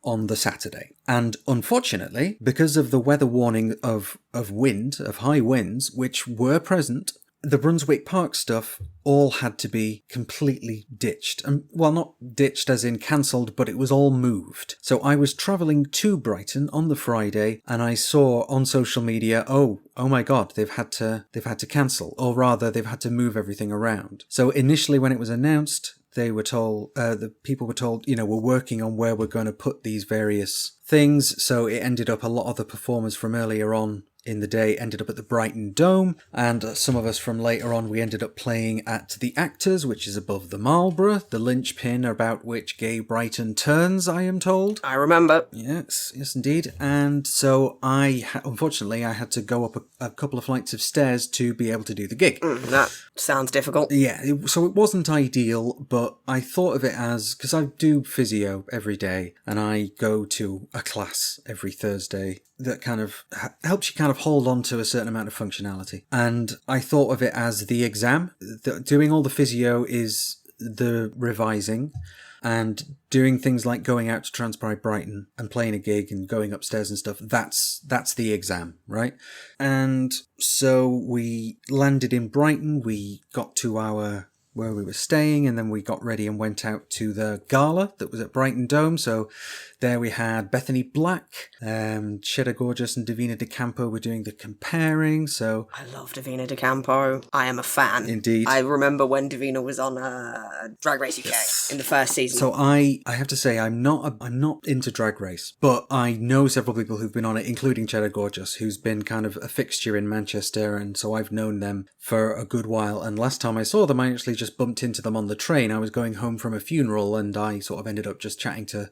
on the Saturday. And unfortunately, because of the weather warning of high winds, which were present, the Brunswick Park stuff all had to be completely ditched. Well, not ditched as in cancelled, but it was all moved. So I was travelling to Brighton on the Friday, and I saw on social media, oh my God, they've had to cancel, or rather, they've had to move everything around. So initially, when it was announced, they were told, the people were told, we're working on where we're going to put these various things. So it ended up a lot of the performers from earlier on in the day ended up at the Brighton Dome, and some of us from later on, we ended up playing at the Actors, which is above the Marlborough, the linchpin about which Gay Brighton turns, I am told. I remember. Yes, indeed. And so unfortunately, I had to go up a couple of flights of stairs to be able to do the gig. That sounds difficult. Yeah, so it wasn't ideal, but I thought of it as, because I do physio every day, and I go to a class every Thursday that kind of helps you kind of hold on to a certain amount of functionality. And I thought of it as the exam. Doing all the physio is the revising, and doing things like going out to Trans Pride Brighton and playing a gig and going upstairs and stuff, that's the exam, right? And so we landed in Brighton, we got to where we were staying, and then we got ready and went out to the gala that was at Brighton Dome. So there we had Bethany Black, Cheddar Gorgeous and Davina De Campo were doing the comparing. So I love Davina De Campo. I am a fan. Indeed. I remember when Davina was on Drag Race UK in the first season. So I have to say I'm not into Drag Race, but I know several people who've been on it, including Cheddar Gorgeous, who's been kind of a fixture in Manchester, and so I've known them for a good while. And last time I saw them, I actually just bumped into them on the train. I was going home from a funeral, and I sort of ended up just chatting to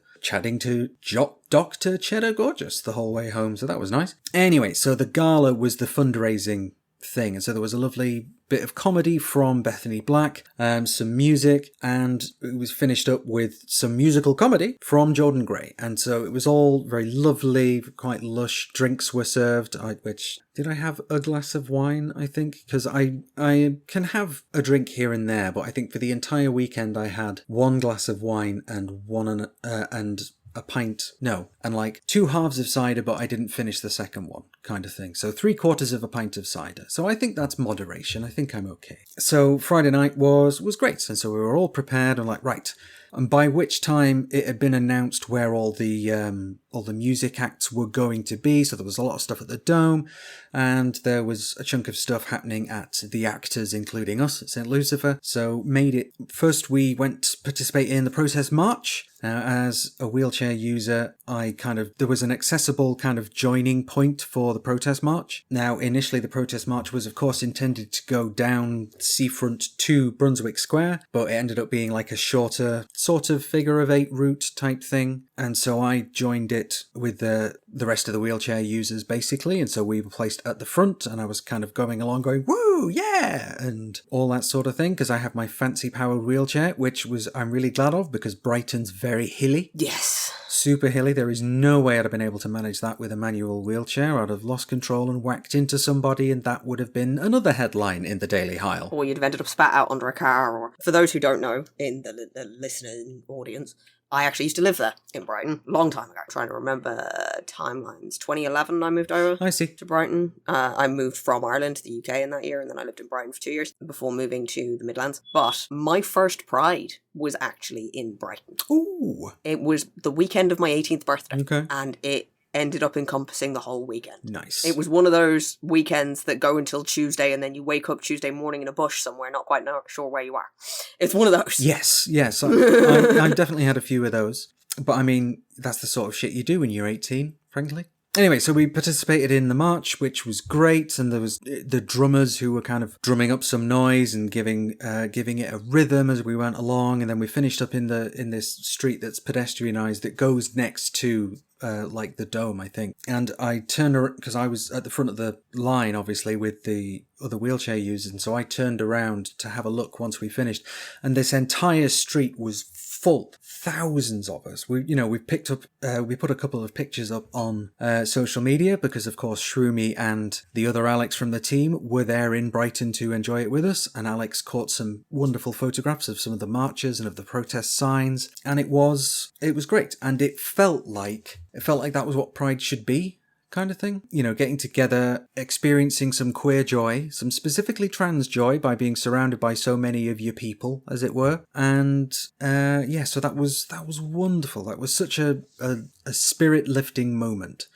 Dr. Cheddar Gorgeous the whole way home, so that was nice. Anyway, so the gala was the fundraising thing. And so there was a lovely bit of comedy from Bethany Black, some music, and it was finished up with some musical comedy from Jordan Gray. And so it was all very lovely, quite lush. Drinks were served, did I have a glass of wine, I think? Because I can have a drink here and there, but I think for the entire weekend I had one glass of wine and a pint, and like 2 halves of cider, but I didn't finish the second one, kind of thing. So 3/4 of a pint of cider. So I think that's moderation. I think I'm okay. So Friday night was great. And so we were all prepared and like, right. And by which time it had been announced where all the music acts were going to be. So there was a lot of stuff at the Dome, and there was a chunk of stuff happening at the Actors, including us at St. Lucifer. So first we went to participate in the protest march. Now, as a wheelchair user, there was an accessible kind of joining point for the protest march. Now, initially the protest march was of course intended to go down seafront to Brunswick Square, but it ended up being like a shorter sort of figure of 8 route type thing. And so I joined it with the rest of the wheelchair users basically. And so we were placed at the front, and I was kind of going along going, woo, yeah, and all that sort of thing, because I have my fancy powered wheelchair, which I'm really glad of, because Brighton's very hilly. Yes. Super hilly. There is no way I'd have been able to manage that with a manual wheelchair. I'd have lost control and whacked into somebody, and that would have been another headline in the Daily Hile. Or you'd have ended up spat out under a car. Or for those who don't know, in the listening audience, I actually used to live there in Brighton, long time ago. I'm trying to remember timelines. 2011 I moved over I see. to Brighton. I moved from Ireland to the UK in that year, and then I lived in Brighton for 2 years before moving to the Midlands. But my first Pride was actually in Brighton. Ooh. It was the weekend of my 18th birthday. Okay. And it ended up encompassing the whole weekend. Nice. It was one of those weekends that go until Tuesday, and then you wake up Tuesday morning in a bush somewhere, not quite sure where you are. It's one of those. Yes. I definitely had a few of those. But I mean, that's the sort of shit you do when you're 18, frankly. Anyway, so we participated in the march, which was great, and there was the drummers who were kind of drumming up some noise and giving it a rhythm as we went along, and then we finished up in this street that's pedestrianised that goes next to like the Dome, I think. And I turned around, because I was at the front of the line, obviously, with the other wheelchair users, and so I turned around to have a look once we finished, and this entire street was full. Thousands of us. We put a couple of pictures up on social media, because of course Shroomy and the other Alex from the team were there in Brighton to enjoy it with us, and Alex caught some wonderful photographs of some of the marches and of the protest signs, and it was great, and it felt like that was what Pride should be. Kind of thing, getting together, experiencing some queer joy, some specifically trans joy, by being surrounded by so many of your people, as it were. And so that was wonderful. That was such a spirit lifting moment.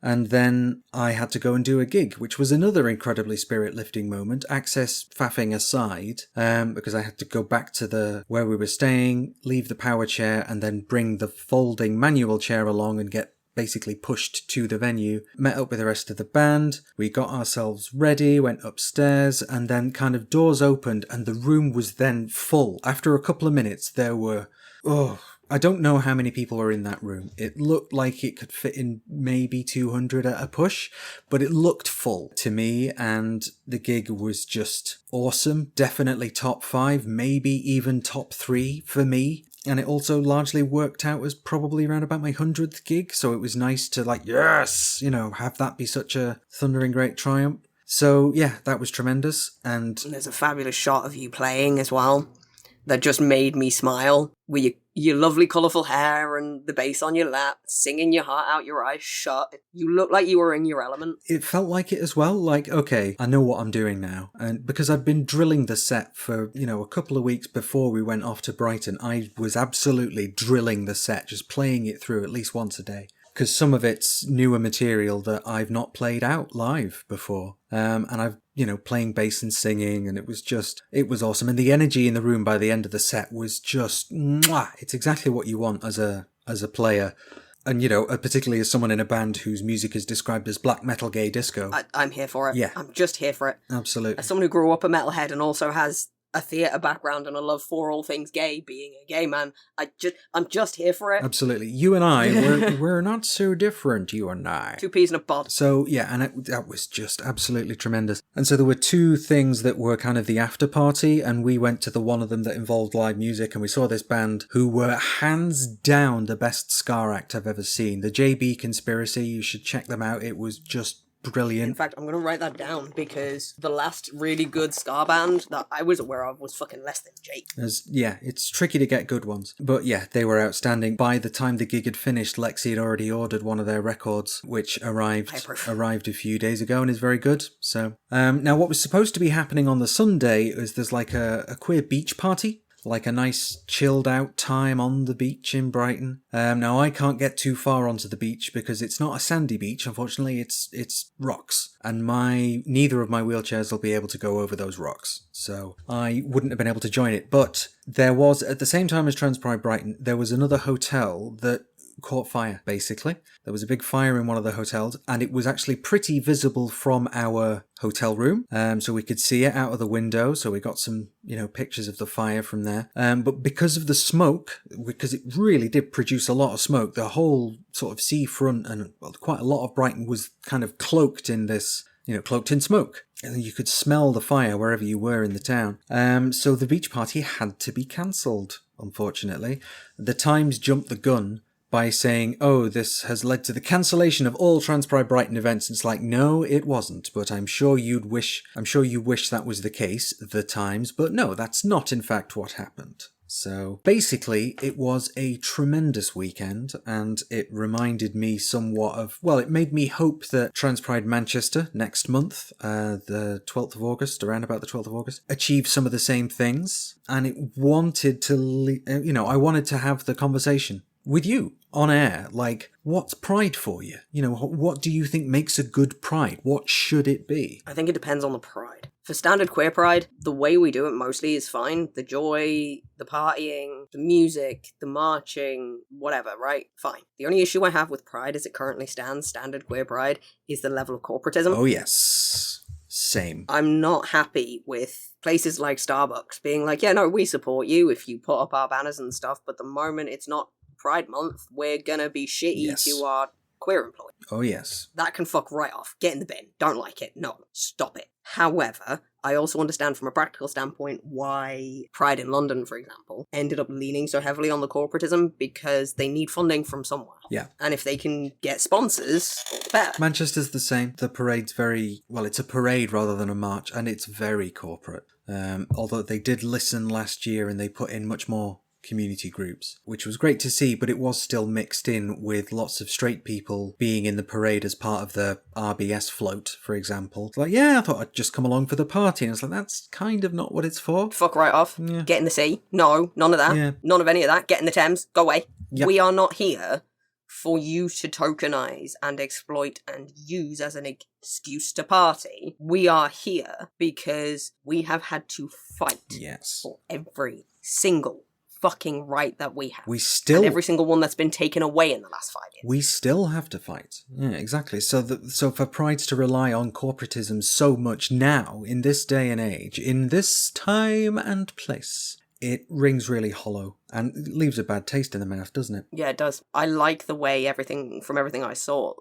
And then I had to go and do a gig, which was another incredibly spirit lifting moment, access faffing aside, because I had to go back to where we were staying, leave the power chair, and then bring the folding manual chair along and get basically pushed to the venue, met up with the rest of the band, we got ourselves ready, went upstairs, and then kind of doors opened and the room was then full. After a couple of minutes, there were, I don't know how many people were in that room. It looked like it could fit in maybe 200 at a push, but it looked full to me, and the gig was just awesome. Definitely top 5, maybe even top 3 for me. And it also largely worked out as probably around about my 100th gig, so it was nice to have that be such a thundering great triumph. So yeah, that was tremendous. And there's a fabulous shot of you playing as well that just made me smile, with your lovely colourful hair and the bass on your lap, singing your heart out, your eyes shut. You look like you were in your element. It felt like it as well. Like, okay, I know what I'm doing now. And because I'd been drilling the set for, a couple of weeks before we went off to Brighton, I was absolutely drilling the set, just playing it through at least once a day. Because some of it's newer material that I've not played out live before. And I've, playing bass and singing, and it was awesome. And the energy in the room by the end of the set was just, mwah! It's exactly what you want as a player. And, particularly as someone in a band whose music is described as black metal gay disco. I'm here for it. Yeah. I'm just here for it. Absolutely. As someone who grew up a metalhead and also has a theatre background and a love for all things gay, being a gay man, I'm just here for it. Absolutely. You and I, we're not so different, you and I. Two peas in a pod. So, yeah, and that was just absolutely tremendous. And so there were two things that were kind of the after party, and we went to the one of them that involved live music, and we saw this band who were hands down the best ska act I've ever seen. The JB Conspiracy, you should check them out. It was just brilliant. In fact, I'm going to write that down because the last really good ska band that I was aware of was fucking Less Than Jake. Yeah, it's tricky to get good ones. But yeah, they were outstanding. By the time the gig had finished, Lexi had already ordered one of their records, which arrived a few days ago and is very good. So, now what was supposed to be happening on the Sunday is there's like a queer beach party. Like a nice chilled out time on the beach in Brighton. Now I can't get too far onto the beach because it's not a sandy beach, unfortunately, it's rocks. And neither of my wheelchairs will be able to go over those rocks. So I wouldn't have been able to join it. But there was, at the same time as Trans Pride Brighton, there was another hotel that caught fire, basically. There was a big fire in one of the hotels, and it was actually pretty visible from our hotel room. So we could see it out of the window, so we got some, pictures of the fire from there. But because of the smoke, because it really did produce a lot of smoke, the whole sort of seafront and quite a lot of Brighton was kind of cloaked in this, cloaked in smoke. And you could smell the fire wherever you were in the town. So the beach party had to be cancelled, unfortunately. The Times jumped the gun by saying, oh, this has led to the cancellation of all Trans Pride Brighton events. It's like, no, it wasn't, but I'm sure you wish that was the case, the Times, but no, that's not in fact what happened. So basically, it was a tremendous weekend, and it reminded me somewhat of, it made me hope that Trans Pride Manchester next month, the 12th of August, around about the 12th of August, achieve some of the same things, and it wanted to, I wanted to have the conversation with you on air, like, what's pride for you? What do you think makes a good pride? What should it be? I think it depends on the pride. For standard queer pride, the way we do it mostly is fine. The joy, the partying, the music, the marching, whatever, right? Fine. The only issue I have with pride as it currently stands, standard queer pride, is the level of corporatism. Oh yes. Same. I'm not happy with places like Starbucks being like, yeah, no, we support you if you put up our banners and stuff, but the moment it's not Pride Month, we're gonna be shitty to our queer employees. Oh, yes. That can fuck right off. Get in the bin. Don't like it. No, stop it. However, I also understand from a practical standpoint why Pride in London, for example, ended up leaning so heavily on the corporatism because they need funding from somewhere. Yeah. And if they can get sponsors, better. Manchester's the same. The parade's it's a parade rather than a march, and it's very corporate. Although they did listen last year and they put in much more community groups, which was great to see, but it was still mixed in with lots of straight people being in the parade as part of the RBS float, for example. It's like, yeah, I thought I'd just come along for the party, and it's like, that's kind of not what it's for. Fuck right off. Yeah. Get in the sea. No, none of that. Yeah. None of any of that. Get in the Thames. Go away. Yep. We are not here for you to tokenize and exploit and use as an excuse to party. We are here because we have had to fight for every single fucking right that we have. And every single one that's been taken away in the last 5 years. We still have to fight. Yeah, exactly. So for prides to rely on corporatism so much now, in this day and age, in this time and place, it rings really hollow and leaves a bad taste in the mouth, doesn't it? Yeah, it does. I like the way everything I saw,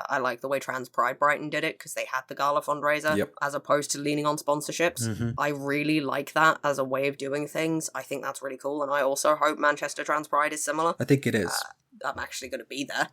I like the way Trans Pride Brighton did it because they had the gala fundraiser as opposed to leaning on sponsorships. Mm-hmm. I really like that as a way of doing things. I think that's really cool, and I also hope Manchester Trans Pride is similar. I think it is. I'm actually going to be there.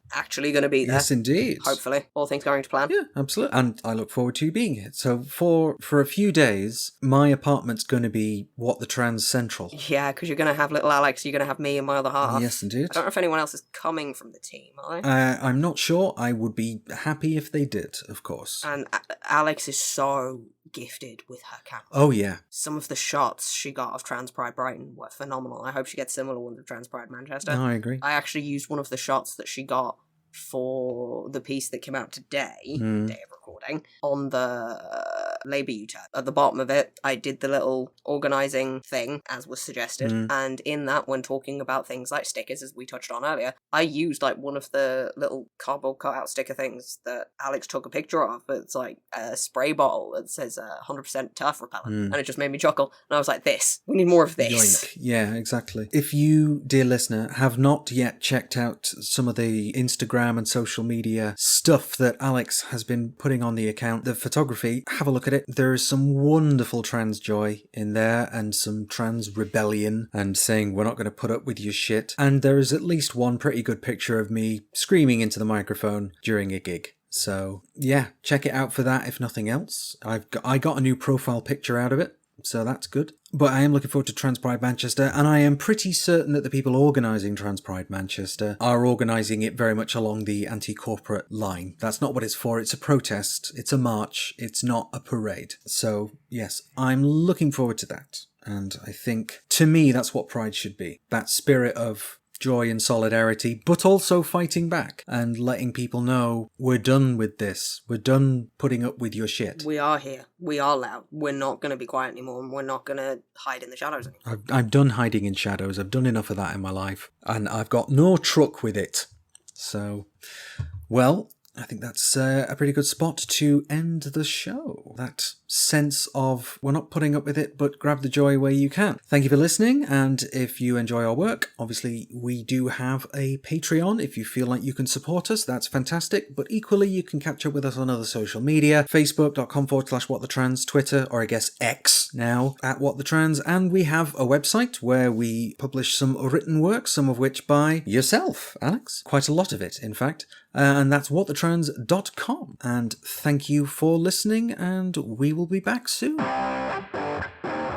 Yes, indeed. Hopefully. All things going to plan. Yeah, absolutely. And I look forward to you being here. So for a few days, my apartment's going to be what the Trans Central. Yeah, because you're going to have little Alex, you're going to I and my other half. Yes, indeed. I don't know if anyone else is coming from the team, are they? I'm not sure. I would be happy if they did, of course. And Alex is so gifted with her camera. Oh, yeah. Some of the shots she got of Trans Pride Brighton were phenomenal. I hope she gets similar ones of Trans Pride Manchester. No, I agree. I actually used one of the shots that she got for the piece that came out today, day of recording, on the Labour UTAD. At the bottom of it, I did the little organising thing, as was suggested, and in that, when talking about things like stickers, as we touched on earlier, I used like one of the little cardboard cutout sticker things that Alex took a picture of. It's like a spray bottle that says 100% turf repellent, and it just made me chuckle. And I was like, we need more of this. Yoink. Yeah, exactly. If you, dear listener, have not yet checked out some of the Instagram and social media stuff that Alex has been putting on the account, the photography, have a look at it. There is some wonderful trans joy in there and some trans rebellion and saying we're not going to put up with your shit. And there is at least one pretty good picture of me screaming into the microphone during a gig. So yeah, check it out for that if nothing else. I got a new profile picture out of it, so that's good. But I am looking forward to Trans Pride Manchester, and I am pretty certain that the people organising Trans Pride Manchester are organising it very much along the anti-corporate line. That's not what it's for. It's a protest. It's a march. It's not a parade. So yes, I'm looking forward to that. And I think, to me, that's what Pride should be. That spirit of joy and solidarity, but also fighting back and letting people know we're done with this. We're done putting up with your shit. We are here. We are loud. We're not going to be quiet anymore, and we're not going to hide in the shadows anymore. I'm done hiding in shadows. I've done enough of that in my life, and I've got no truck with it. So, well, I think that's a pretty good spot to end the show. That sense of we're not putting up with it, but grab the joy where you can. Thank you for listening, and if you enjoy our work, obviously we do have a Patreon. If you feel like you can support us, that's fantastic, but equally you can catch up with us on other social media, facebook.com/whatthetrans, Twitter, or I guess X now, @whatthetrans, and we have a website where we publish some written work, some of which by yourself, Alex. Quite a lot of it, in fact. And that's whatthetrans.com. And thank you for listening, and we will be back soon.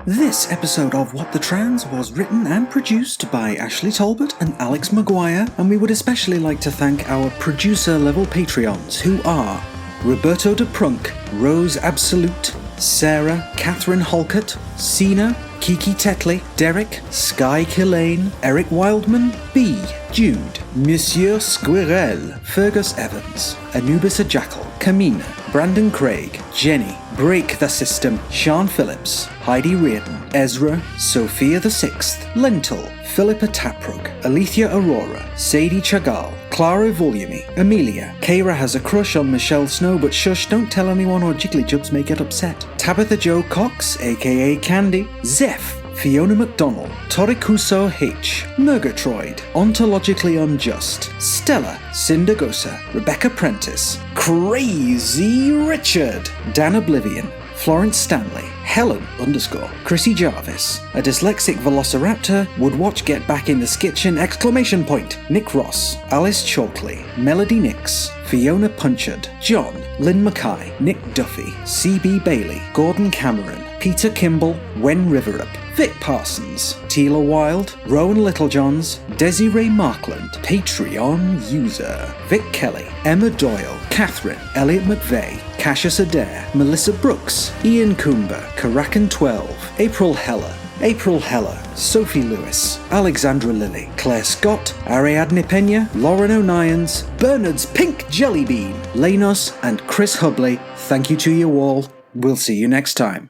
This episode of What the Trans was written and produced by Ashley Talbot and Alex Maguire, and we would especially like to thank our producer-level Patreons, who are Roberto de Prunk, Rose Absolute, Sarah, Catherine Holcott, Sina, Kiki Tetley, Derek, Sky Killane, Eric Wildman, B, Jude, Monsieur Squirrel, Fergus Evans, Anubis Ajackal, Kamina, Brandon Craig, Jenny, Break the System, Sean Phillips, Heidi Reardon, Ezra, Sophia the Sixth, Lentil, Philippa Taprug, Alethea Aurora, Sadie Chagall, Clara Volumi, Amelia, Kara has a crush on Michelle Snow, but shush, don't tell anyone or Jiggly Jubs may get upset. Tabitha Jo Cox, aka Candy, Zeph, Fiona McDonald, Torikuso H, Murgatroyd, Ontologically Unjust, Stella, Cindergosa, Rebecca Prentice, Crazy Richard, Dan Oblivion, Florence Stanley, Helen _ Chrissy Jarvis, a dyslexic velociraptor, would watch Get Back in the Skitchen, ! Nick Ross, Alice Chalkley, Melody Nix, Fiona Punchard, John, Lynn Mackay, Nick Duffy, CB Bailey, Gordon Cameron, Peter Kimball, Wen Riverup, Vic Parsons, Tila Wild, Rowan Littlejohns, Desiree Markland, Patreon user, Vic Kelly, Emma Doyle, Catherine, Elliot McVeigh, Cassius Adair, Melissa Brooks, Ian Coomber, Karakan 12, April Heller, Sophie Lewis, Alexandra Lilly, Claire Scott, Ariadne Pena, Lauren O'Nions, Bernard's Pink Jelly Bean, Lanos, and Chris Hubley. Thank you to you all. We'll see you next time.